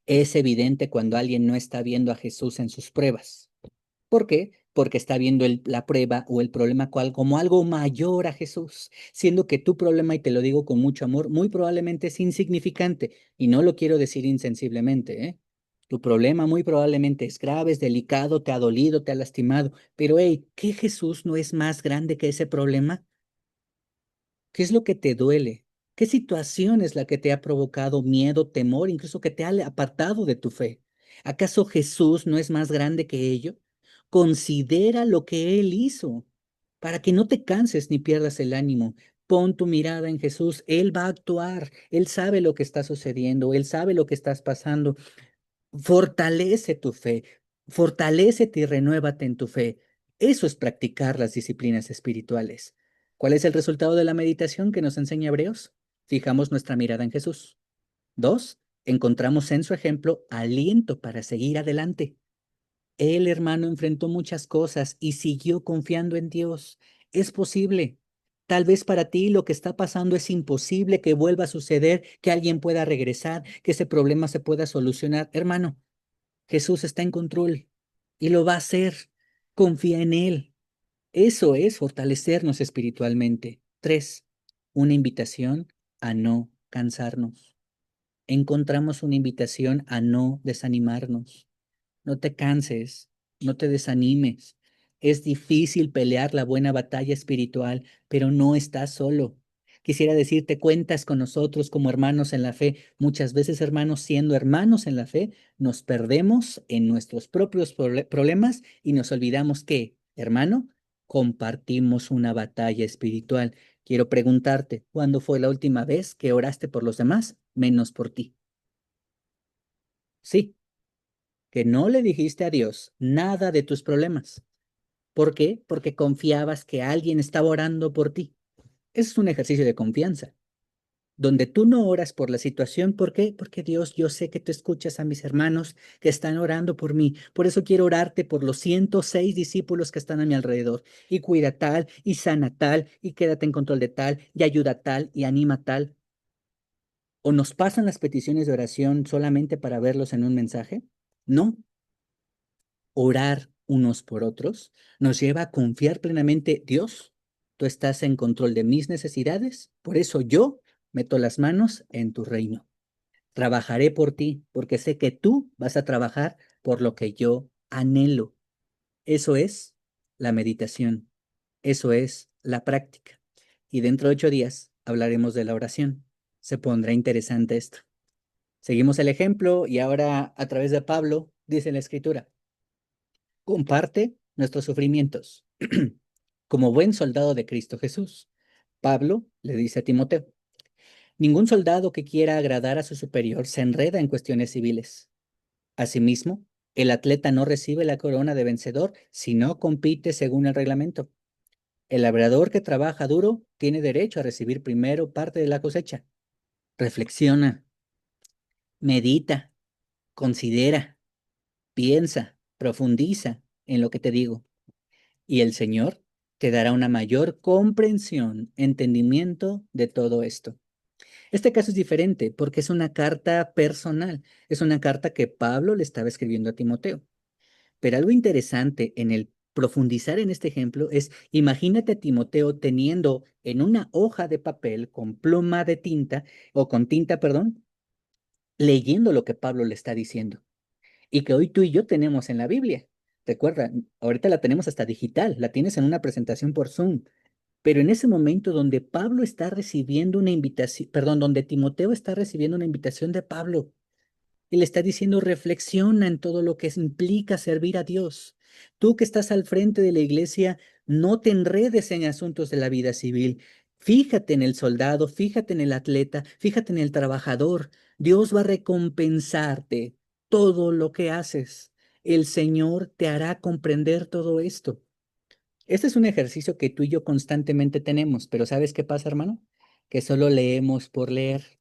Speaker 1: Es evidente cuando alguien no está viendo a Jesús en sus pruebas. ¿Por qué? Porque está viendo la prueba o el problema como algo mayor a Jesús, siendo que tu problema, y te lo digo con mucho amor, muy probablemente es insignificante, y no lo quiero decir insensiblemente, ¿eh? Tu problema muy probablemente es grave, es delicado, te ha dolido, te ha lastimado, pero hey, ¿qué Jesús no es más grande que ese problema? ¿Qué es lo que te duele? ¿Qué situación es la que te ha provocado miedo, temor, incluso que te ha apartado de tu fe? ¿Acaso Jesús no es más grande que ello? Considera lo que Él hizo para que no te canses ni pierdas el ánimo. Pon tu mirada en Jesús. Él va a actuar. Él sabe lo que está sucediendo. Él sabe lo que estás pasando. Fortalece tu fe. Fortalécete y renuévate en tu fe. Eso es practicar las disciplinas espirituales. ¿Cuál es el resultado de la meditación que nos enseña Hebreos? Fijamos nuestra mirada en Jesús. 2. Encontramos en su ejemplo aliento para seguir adelante. El hermano enfrentó muchas cosas y siguió confiando en Dios. Es posible. Tal vez para ti lo que está pasando es imposible que vuelva a suceder, que alguien pueda regresar, que ese problema se pueda solucionar. Hermano, Jesús está en control y lo va a hacer. Confía en Él. Eso es fortalecernos espiritualmente. 3. Una invitación a no cansarnos. Encontramos una invitación a no desanimarnos. No te canses, no te desanimes. Es difícil pelear la buena batalla espiritual, pero no estás solo. Quisiera decirte, cuentas con nosotros como hermanos en la fe. Muchas veces, hermanos, siendo hermanos en la fe, nos perdemos en nuestros propios problemas y nos olvidamos que, hermano, compartimos una batalla espiritual. Quiero preguntarte, ¿cuándo fue la última vez que oraste por los demás, menos por ti? Sí, que no le dijiste a Dios nada de tus problemas. ¿Por qué? Porque confiabas que alguien estaba orando por ti. Ese es un ejercicio de confianza, donde tú no oras por la situación. ¿Por qué? Porque Dios, yo sé que tú escuchas a mis hermanos que están orando por mí. Por eso quiero orarte por los 106 discípulos que están a mi alrededor. Y cuida tal, y sana tal, y quédate en control de tal, y ayuda tal, y anima tal. ¿O nos pasan las peticiones de oración solamente para verlos en un mensaje? No. Orar unos por otros nos lleva a confiar plenamente, Dios, tú estás en control de mis necesidades, por eso yo meto las manos en tu reino. Trabajaré por ti, porque sé que tú vas a trabajar por lo que yo anhelo. Eso es la meditación. Eso es la práctica. Y dentro de 8 días hablaremos de la oración. Se pondrá interesante esto. Seguimos el ejemplo y ahora a través de Pablo dice la escritura, comparte nuestros sufrimientos como buen soldado de Cristo Jesús. Pablo le dice a Timoteo, ningún soldado que quiera agradar a su superior se enreda en cuestiones civiles. Asimismo, el atleta no recibe la corona de vencedor si no compite según el reglamento. El labrador que trabaja duro tiene derecho a recibir primero parte de la cosecha. Reflexiona, medita, considera, piensa, profundiza en lo que te digo, y el Señor te dará una mayor comprensión, entendimiento de todo esto. Este caso es diferente porque es una carta personal, es una carta que Pablo le estaba escribiendo a Timoteo. Pero algo interesante en el profundizar en este ejemplo es, imagínate a Timoteo teniendo en una hoja de papel con pluma de tinta o con tinta, perdón, leyendo lo que Pablo le está diciendo y que hoy tú y yo tenemos en la Biblia. Recuerda, ahorita la tenemos hasta digital, la tienes en una presentación por Zoom, pero en ese momento donde Pablo está recibiendo una invitación, perdón, donde Timoteo está recibiendo una invitación de Pablo, y le está diciendo, reflexiona en todo lo que implica servir a Dios. Tú que estás al frente de la iglesia, no te enredes en asuntos de la vida civil. Fíjate en el soldado, fíjate en el atleta, fíjate en el trabajador. Dios va a recompensarte todo lo que haces. El Señor te hará comprender todo esto. Este es un ejercicio que tú y yo constantemente tenemos, pero ¿sabes qué pasa, hermano? Que solo leemos por leer,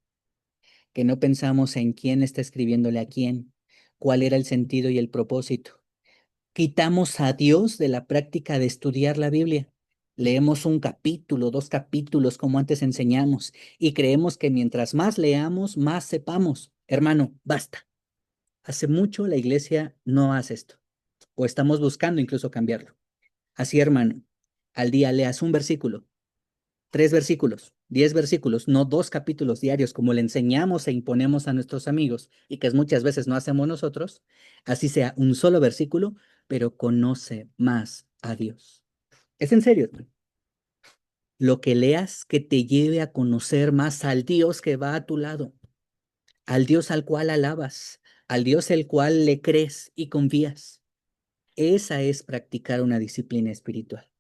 Speaker 1: que no pensamos en quién está escribiéndole a quién, cuál era el sentido y el propósito. Quitamos a Dios de la práctica de estudiar la Biblia. Leemos un capítulo, 2 capítulos, como antes enseñamos, y creemos que mientras más leamos, más sepamos. Hermano, basta. Hace mucho la iglesia no hace esto, o estamos buscando incluso cambiarlo. Así, hermano, al día leas un versículo, 3 versículos, 10 versículos, no 2 capítulos diarios como le enseñamos e imponemos a nuestros amigos y que muchas veces no hacemos nosotros, así sea un solo versículo, pero conoce más a Dios. Es en serio, hermano. Lo que leas que te lleve a conocer más al Dios que va a tu lado, al Dios al cual alabas, al Dios el cual le crees y confías. Esa es practicar una disciplina espiritual.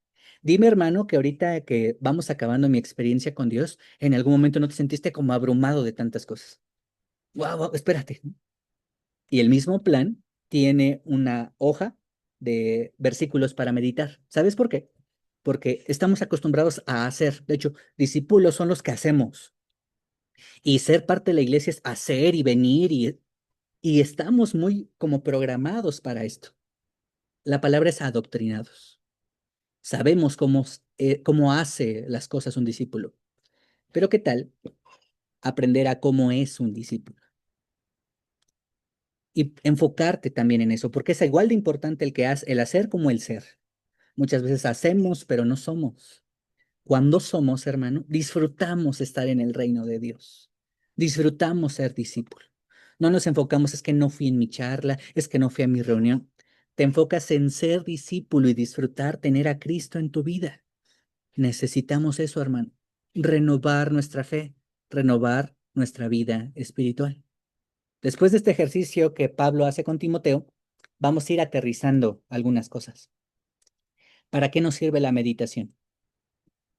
Speaker 1: Dime, hermano, que ahorita que vamos acabando mi experiencia con Dios, en algún momento no te sentiste como abrumado de tantas cosas. Wow, espérate. Y el mismo plan tiene una hoja de versículos para meditar. ¿Sabes por qué? Porque estamos acostumbrados a hacer. De hecho, discípulos son los que hacemos. Y ser parte de la iglesia es hacer y venir y estamos muy como programados para esto. La palabra es adoctrinados. Sabemos cómo hace las cosas un discípulo. Pero ¿qué tal aprender a cómo es un discípulo? Y enfocarte también en eso, porque es igual de importante el hacer como el ser. Muchas veces hacemos, pero no somos. Cuando somos, hermano, disfrutamos estar en el reino de Dios. Disfrutamos ser discípulo. No nos enfocamos, es que no fui en mi charla, es que no fui a mi reunión. Te enfocas en ser discípulo y disfrutar tener a Cristo en tu vida. Necesitamos eso, hermano. Renovar nuestra fe, renovar nuestra vida espiritual. Después de este ejercicio que Pablo hace con Timoteo, vamos a ir aterrizando algunas cosas. ¿Para qué nos sirve la meditación?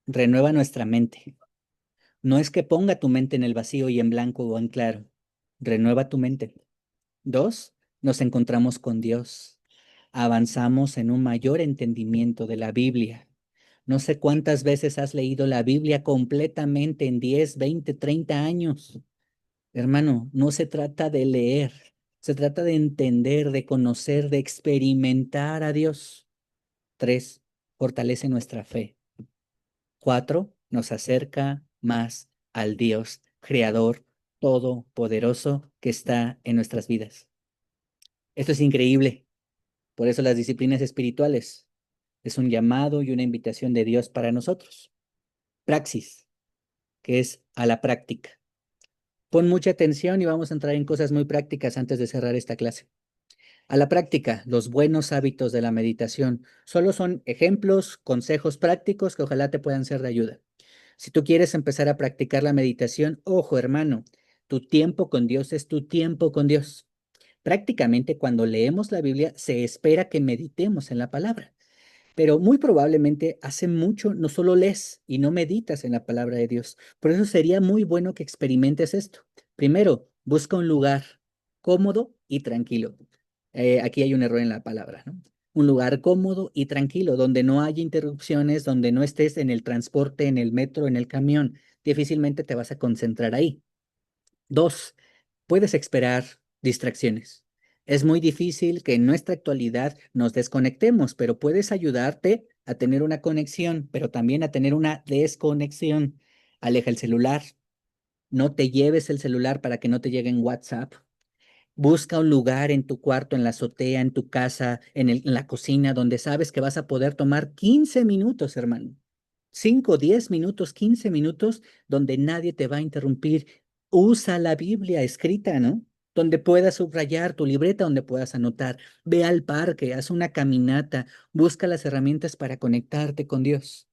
Speaker 1: Renueva nuestra mente. No es que ponga tu mente en el vacío y en blanco o en claro. Renueva tu mente. 2, nos encontramos con Dios. Avanzamos en un mayor entendimiento de la Biblia. No sé cuántas veces has leído la Biblia completamente en 10, 20, 30 años. Hermano, no se trata de leer, se trata de entender, de conocer, de experimentar a Dios. 3, fortalece nuestra fe. 4, nos acerca más al Dios creador todopoderoso que está en nuestras vidas. Esto es increíble. Por eso las disciplinas espirituales es un llamado y una invitación de Dios para nosotros. Praxis, que es a la práctica. Pon mucha atención y vamos a entrar en cosas muy prácticas antes de cerrar esta clase. A la práctica, los buenos hábitos de la meditación solo son ejemplos, consejos prácticos que ojalá te puedan ser de ayuda. Si tú quieres empezar a practicar la meditación, ojo hermano, tu tiempo con Dios es tu tiempo con Dios. Prácticamente cuando leemos la Biblia se espera que meditemos en la palabra. Pero muy probablemente hace mucho no solo lees y no meditas en la palabra de Dios. Por eso sería muy bueno que experimentes esto. Primero, busca un lugar cómodo y tranquilo. Aquí hay un error en la palabra, ¿no? Un lugar cómodo y tranquilo, donde no haya interrupciones, donde no estés en el transporte, en el metro, en el camión. Difícilmente te vas a concentrar ahí. Dos, puedes esperar distracciones. Es muy difícil que en nuestra actualidad nos desconectemos, pero puedes ayudarte a tener una conexión, pero también a tener una desconexión. Aleja el celular. No te lleves el celular para que no te llegue en WhatsApp. Busca un lugar en tu cuarto, en la azotea, en tu casa, en la cocina, donde sabes que vas a poder tomar 15 minutos, hermano. 5, 10 minutos, 15 minutos, donde nadie te va a interrumpir. Usa la Biblia escrita, ¿no? Donde puedas subrayar tu libreta, donde puedas anotar. Ve al parque, haz una caminata, busca las herramientas para conectarte con Dios.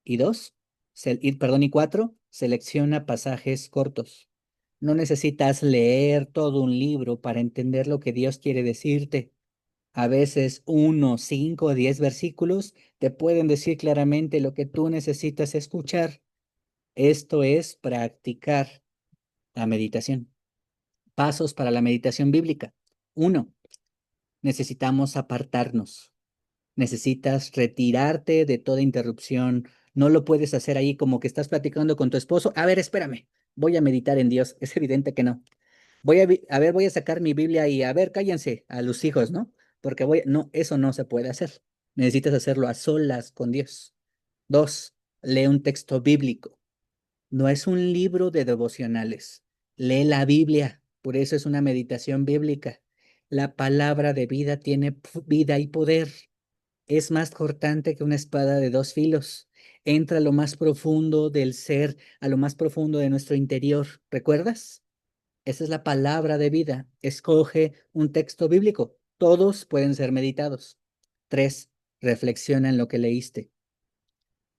Speaker 1: Y dos, y cuatro, selecciona pasajes cortos. No necesitas leer todo un libro para entender lo que Dios quiere decirte. A veces 1, 5 o 10 versículos te pueden decir claramente lo que tú necesitas escuchar. Esto es practicar la meditación. Pasos para la meditación bíblica. Uno, necesitamos apartarnos. Necesitas retirarte de toda interrupción. No lo puedes hacer ahí como que estás platicando con tu esposo. A ver, espérame. Voy a meditar en Dios. Es evidente que no. A ver, voy a sacar mi Biblia y a ver, cállense a los hijos, ¿no? Porque no, eso no se puede hacer. Necesitas hacerlo a solas con Dios. Dos, lee un texto bíblico. No es un libro de devocionales. Lee la Biblia. Por eso es una meditación bíblica. La palabra de vida tiene vida y poder. Es más cortante que una espada de dos filos. Entra a lo más profundo del ser, a lo más profundo de nuestro interior. ¿Recuerdas? Esa es la palabra de vida. Escoge un texto bíblico. Todos pueden ser meditados. Tres, reflexiona en lo que leíste.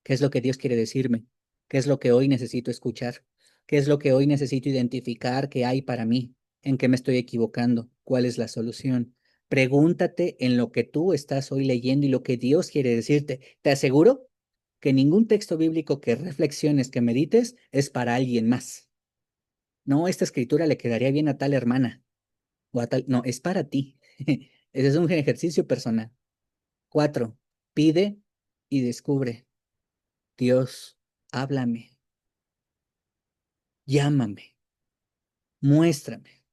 Speaker 1: ¿Qué es lo que Dios quiere decirme? ¿Qué es lo que hoy necesito escuchar? ¿Qué es lo que hoy necesito identificar que hay para mí? ¿En qué me estoy equivocando? ¿Cuál es la solución? Pregúntate en lo que tú estás hoy leyendo y lo que Dios quiere decirte. Te aseguro que ningún texto bíblico que reflexiones, que medites, es para alguien más. No, esta escritura le quedaría bien a tal hermana o a tal. No, es para ti. Ese es un ejercicio personal. Cuatro, pide y descubre. Dios, háblame, llámame, muéstrame.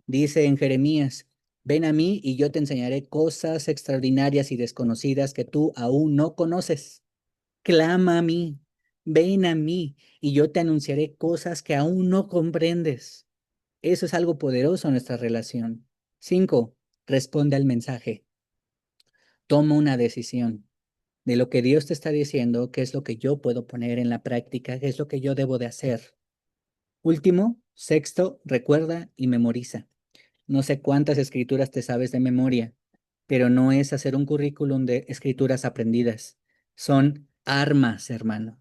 Speaker 1: Dice en Jeremías, ven a mí y yo te enseñaré cosas extraordinarias y desconocidas que tú aún no conoces. Clama a mí, ven a mí y yo te anunciaré cosas que aún no comprendes. Eso es algo poderoso en nuestra relación. Cinco, responde al mensaje. Toma una decisión de lo que Dios te está diciendo, qué es lo que yo puedo poner en la práctica, qué es lo que yo debo de hacer. Último, sexto, recuerda y memoriza. No sé cuántas escrituras te sabes de memoria, pero no es hacer un currículum de escrituras aprendidas. Son armas, hermano.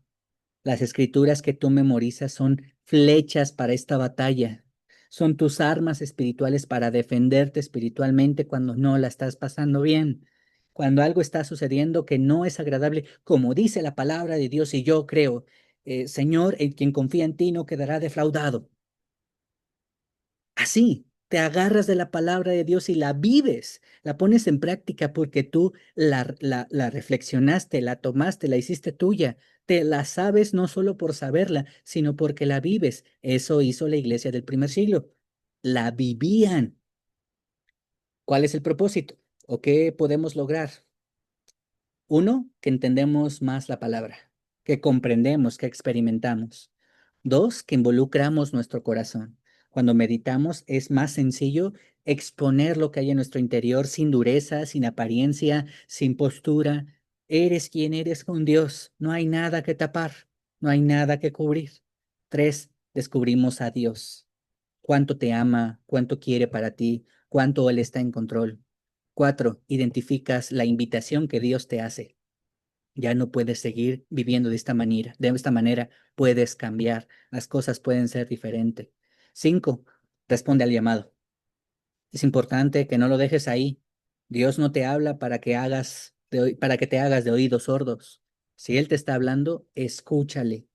Speaker 1: Las escrituras que tú memorizas son flechas para esta batalla. Son tus armas espirituales para defenderte espiritualmente cuando no la estás pasando bien. Cuando algo está sucediendo que no es agradable, como dice la palabra de Dios y yo creo, Señor, el quien confía en ti no quedará defraudado. Así, te agarras de la palabra de Dios y la vives, la pones en práctica porque tú la reflexionaste, la tomaste, la hiciste tuya. Te la sabes no solo por saberla, sino porque la vives. Eso hizo la iglesia del primer siglo. La vivían. ¿Cuál es el propósito? ¿O qué podemos lograr? Uno, que entendemos más la palabra, que comprendemos, que experimentamos. Dos, que involucramos nuestro corazón. Cuando meditamos es más sencillo exponer lo que hay en nuestro interior sin dureza, sin apariencia, sin postura. Eres quien eres con Dios. No hay nada que tapar, no hay nada que cubrir. Tres, descubrimos a Dios. cuánto te ama, cuánto quiere para ti, cuánto Él está en control. 4, identificas la invitación que Dios te hace. Ya no puedes seguir viviendo de esta manera. De esta manera puedes cambiar. Las cosas pueden ser diferentes. 5, responde al llamado. Es importante que no lo dejes ahí. Dios no te habla para que para que te hagas de oídos sordos. Si Él te está hablando, escúchale.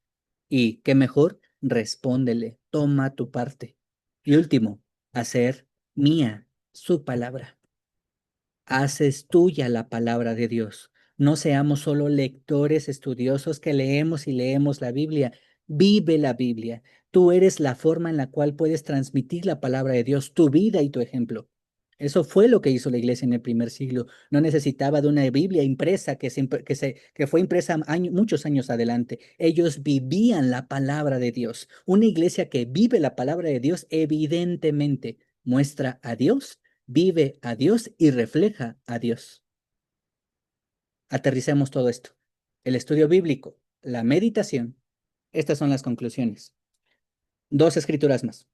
Speaker 1: Y qué mejor, respóndele. Toma tu parte. Y último, hacer mía su palabra. Haces tuya la palabra de Dios. No seamos solo lectores estudiosos que leemos y leemos la Biblia. Vive la Biblia. Tú eres la forma en la cual puedes transmitir la palabra de Dios, tu vida y tu ejemplo. Eso fue lo que hizo la iglesia en el primer siglo. No necesitaba de una Biblia impresa que fue impresa muchos años adelante. Ellos vivían la palabra de Dios. Una iglesia que vive la palabra de Dios evidentemente muestra a Dios, vive a Dios y refleja a Dios. Aterricemos todo esto. El estudio bíblico, la meditación. Estas son las conclusiones. Dos escrituras más.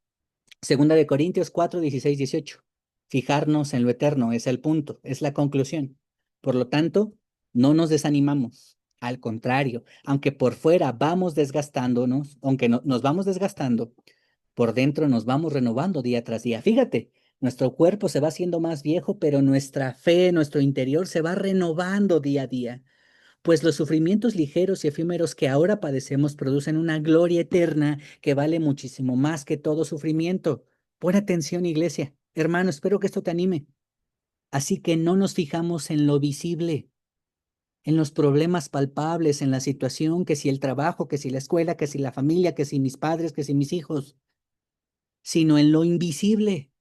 Speaker 1: Segunda de Corintios 4, 16, 18. Fijarnos en lo eterno es el punto, es la conclusión. Por lo tanto, no nos desanimamos. Al contrario, aunque por fuera vamos desgastándonos, aunque nos vamos desgastando, por dentro nos vamos renovando día tras día. Fíjate, nuestro cuerpo se va haciendo más viejo, pero nuestra fe, nuestro interior se va renovando día a día. Pues los sufrimientos ligeros y efímeros que ahora padecemos producen una gloria eterna que vale muchísimo más que todo sufrimiento. Pon atención, iglesia. Hermano, espero que esto te anime. Así que no nos fijamos en lo visible, en los problemas palpables, en la situación, que si el trabajo, que si la escuela, que si la familia, que si mis padres, que si mis hijos, sino en lo invisible,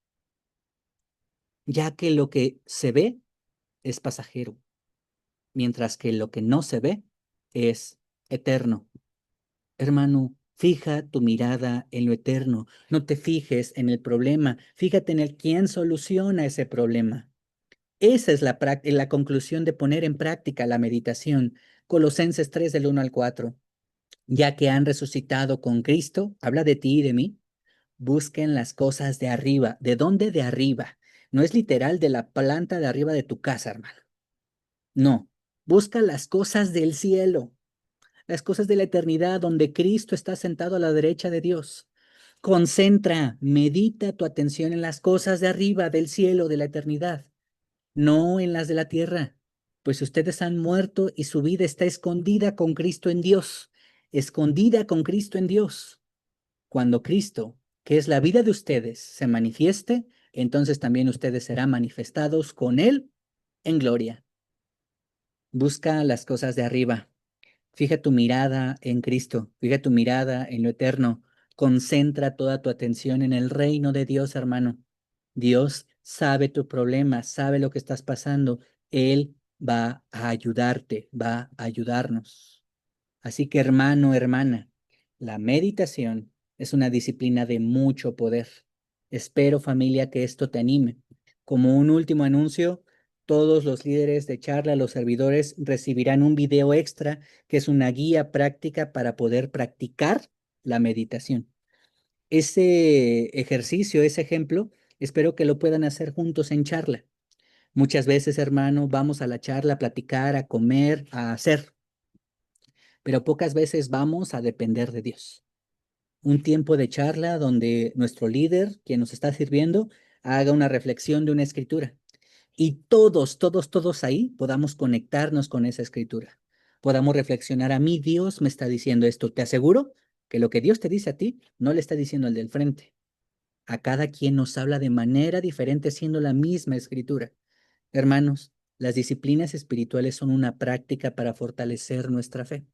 Speaker 1: ya que lo que se ve es pasajero, mientras que lo que no se ve es eterno. Hermano, fija tu mirada en lo eterno. No te fijes en el problema. Fíjate en el quién soluciona ese problema. Esa es la conclusión de poner en práctica la meditación. Colosenses 3 del 1 al 4. Ya que han resucitado con Cristo, habla de ti y de mí, busquen las cosas de arriba. ¿De dónde de arriba? No es literal de la planta de arriba de tu casa, hermano. No, busca las cosas del cielo, las cosas de la eternidad, donde Cristo está sentado a la derecha de Dios. Concentra, medita tu atención en las cosas de arriba, del cielo, de la eternidad, no en las de la tierra, pues ustedes han muerto y su vida está escondida con Cristo en Dios, escondida con Cristo en Dios. Cuando Cristo, que es la vida de ustedes, se manifieste, entonces también ustedes serán manifestados con Él en gloria. Busca las cosas de arriba. Fija tu mirada en Cristo, fija tu mirada en lo eterno. Concentra toda tu atención en el reino de Dios, hermano. Dios sabe tu problema, sabe lo que estás pasando. Él va a ayudarte, va a ayudarnos. Así que, hermano, hermana, la meditación es una disciplina de mucho poder. Espero, familia, que esto te anime. Como un último anuncio, todos los líderes de charla, los servidores, recibirán un video extra que es una guía práctica para poder practicar la meditación. Ese ejercicio, ese ejemplo, espero que lo puedan hacer juntos en charla. Muchas veces, hermano, vamos a la charla a platicar, a comer, a hacer, pero pocas veces vamos a depender de Dios. Un tiempo de charla donde nuestro líder, quien nos está sirviendo, haga una reflexión de una escritura y todos ahí podamos conectarnos con esa escritura. Podamos reflexionar, a mí Dios me está diciendo esto. Te aseguro que lo que Dios te dice a ti no le está diciendo al del frente. A cada quien nos habla de manera diferente siendo la misma escritura. Hermanos, las disciplinas espirituales son una práctica para fortalecer nuestra fe.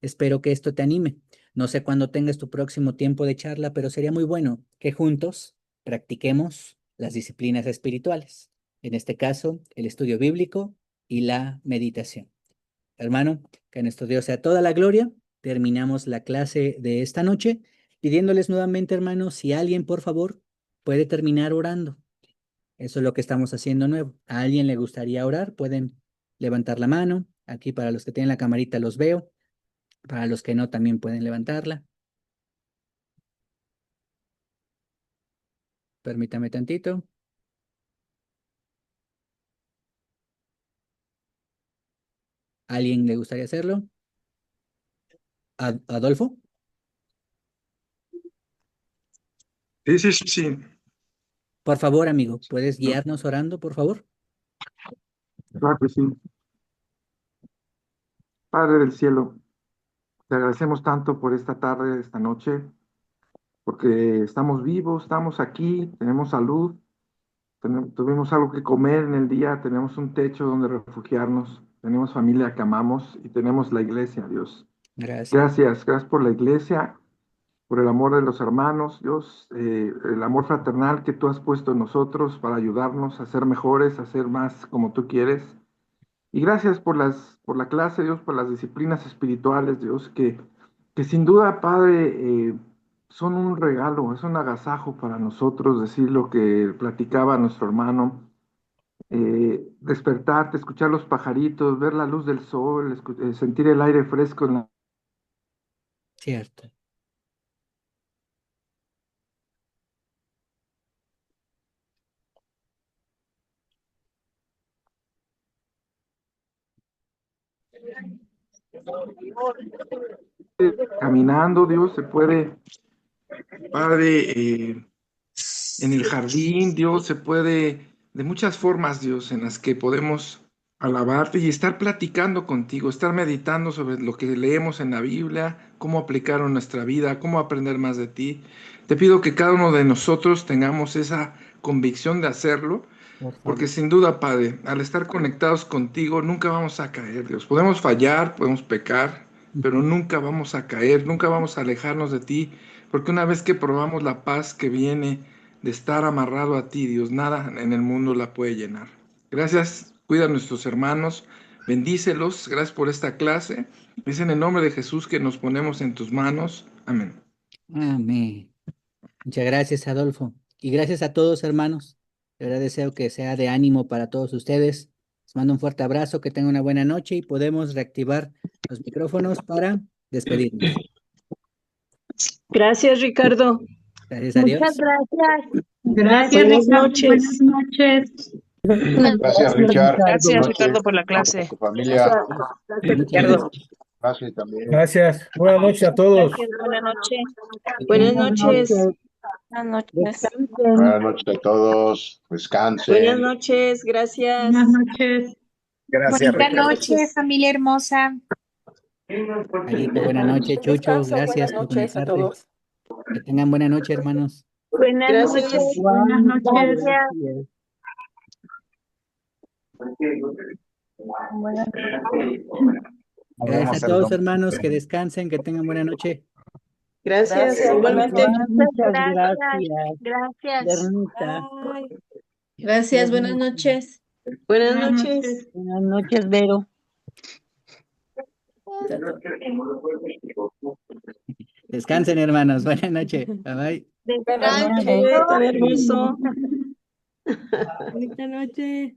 Speaker 1: Espero que esto te anime. No sé cuándo tengas tu próximo tiempo de charla, pero sería muy bueno que juntos practiquemos las disciplinas espirituales. En este caso, el estudio bíblico y la meditación. Hermano, que a nuestro Dios sea toda la gloria. Terminamos la clase de esta noche pidiéndoles nuevamente, hermanos, si alguien, por favor, puede terminar orando. Eso es lo que estamos haciendo nuevo. ¿A alguien le gustaría orar? Pueden levantar la mano. Aquí para los que tienen la camarita los veo. Para los que no, también pueden levantarla. Permítame tantito. ¿Alguien le gustaría hacerlo? ¿Adolfo?
Speaker 2: Sí, sí, sí, sí.
Speaker 1: Por favor, amigo, ¿puedes guiarnos orando, por favor?
Speaker 2: Claro que sí. Padre del cielo, te agradecemos tanto por esta tarde, esta noche, porque estamos vivos, estamos aquí, tenemos salud, tuvimos algo que comer en el día, tenemos un techo donde refugiarnos, tenemos familia que amamos y tenemos la iglesia, Dios.
Speaker 1: Gracias.
Speaker 2: Gracias, gracias por la iglesia, por el amor de los hermanos, Dios, el amor fraternal que tú has puesto en nosotros para ayudarnos a ser mejores, a ser más como tú quieres. Y gracias por la clase, Dios, por las disciplinas espirituales, Dios, que sin duda, Padre, son un regalo, es un agasajo para nosotros, decir lo que platicaba nuestro hermano, despertarte, escuchar los pajaritos, ver la luz del sol, sentir el aire fresco en la
Speaker 1: Cierto.
Speaker 2: caminando, Dios, se puede, Padre, en el jardín, Dios, se puede, de muchas formas, Dios, en las que podemos alabarte y estar platicando contigo, estar meditando sobre lo que leemos en la Biblia, cómo aplicarlo en nuestra vida, cómo aprender más de ti. Te pido que cada uno de nosotros tengamos esa convicción de hacerlo,
Speaker 1: Por
Speaker 2: porque
Speaker 1: favor.
Speaker 2: sin duda, Padre, al estar conectados contigo, nunca vamos a caer, Dios. Podemos fallar, podemos pecar, pero
Speaker 1: Ujú.
Speaker 2: nunca vamos a caer, nunca vamos a alejarnos de ti, porque una vez que probamos la paz que viene de estar amarrado a ti, Dios, nada en el mundo la puede llenar. Gracias, cuida a nuestros hermanos, bendícelos, gracias por esta clase. Es en el nombre de Jesús que nos ponemos en tus manos. Amén.
Speaker 1: Amén. Muchas gracias, Adolfo. Y gracias a todos, hermanos. De verdad deseo que sea de ánimo para todos ustedes. Les mando un fuerte abrazo, que tengan una buena noche y podemos reactivar los micrófonos para despedirnos.
Speaker 3: Gracias, Ricardo.
Speaker 1: Gracias a
Speaker 4: Muchas
Speaker 1: Dios.
Speaker 4: gracias.
Speaker 5: Gracias,
Speaker 3: Buenas
Speaker 5: Ricardo. Buenas
Speaker 3: noches.
Speaker 5: noches.
Speaker 6: Gracias, Richard.
Speaker 7: Gracias,
Speaker 6: Buenas
Speaker 7: Ricardo,
Speaker 6: noches
Speaker 7: por la
Speaker 6: a
Speaker 7: clase.
Speaker 6: tu familia.
Speaker 3: Gracias, gracias,
Speaker 1: Muchas
Speaker 3: Ricardo.
Speaker 1: gracias.
Speaker 6: Gracias también.
Speaker 8: Gracias. Buenas noches a todos.
Speaker 3: Gracias, buenas noches.
Speaker 1: Buenas
Speaker 3: Buenas
Speaker 5: Buenas
Speaker 3: noches.
Speaker 5: noches.
Speaker 7: Buenas noches.
Speaker 5: Descansen.
Speaker 6: Buenas noches a todos.
Speaker 3: Buenas
Speaker 6: Descansen.
Speaker 3: noches.
Speaker 5: Buenas
Speaker 3: Gracias.
Speaker 5: noches.
Speaker 9: Gracias,
Speaker 4: Bonita
Speaker 9: Ricardo.
Speaker 4: noche, familia hermosa.
Speaker 1: Alito, buenas noches. Chucho,
Speaker 7: Descansen, buenas
Speaker 1: gracias por
Speaker 7: noches a
Speaker 1: conectarte.
Speaker 7: todos.
Speaker 1: Que tengan buena noche, hermanos.
Speaker 4: Buenas
Speaker 3: Gracias.
Speaker 4: noches.
Speaker 5: Buenas noches.
Speaker 4: Gracias.
Speaker 9: Nos
Speaker 1: Gracias
Speaker 9: vemos
Speaker 1: a
Speaker 9: el
Speaker 1: todos,
Speaker 9: domingo.
Speaker 1: hermanos. Que descansen, que tengan buena noche.
Speaker 3: Gracias,
Speaker 7: Gracias,
Speaker 3: igualmente.
Speaker 7: igualmente.
Speaker 5: Muchas
Speaker 4: Gracias.
Speaker 5: gracias.
Speaker 4: Gracias.
Speaker 5: Bernita.
Speaker 7: Bye.
Speaker 3: Gracias, buenas
Speaker 5: Bernita.
Speaker 3: noches. Buenas
Speaker 5: Buenas
Speaker 3: noches.
Speaker 5: noches. Buenas noches, Vero.
Speaker 1: Descansen, hermanos. Buenas noches. Bye bye.
Speaker 7: Buenas
Speaker 3: Buenas
Speaker 7: noches.
Speaker 3: noches, tan hermoso.
Speaker 4: Bonita noche.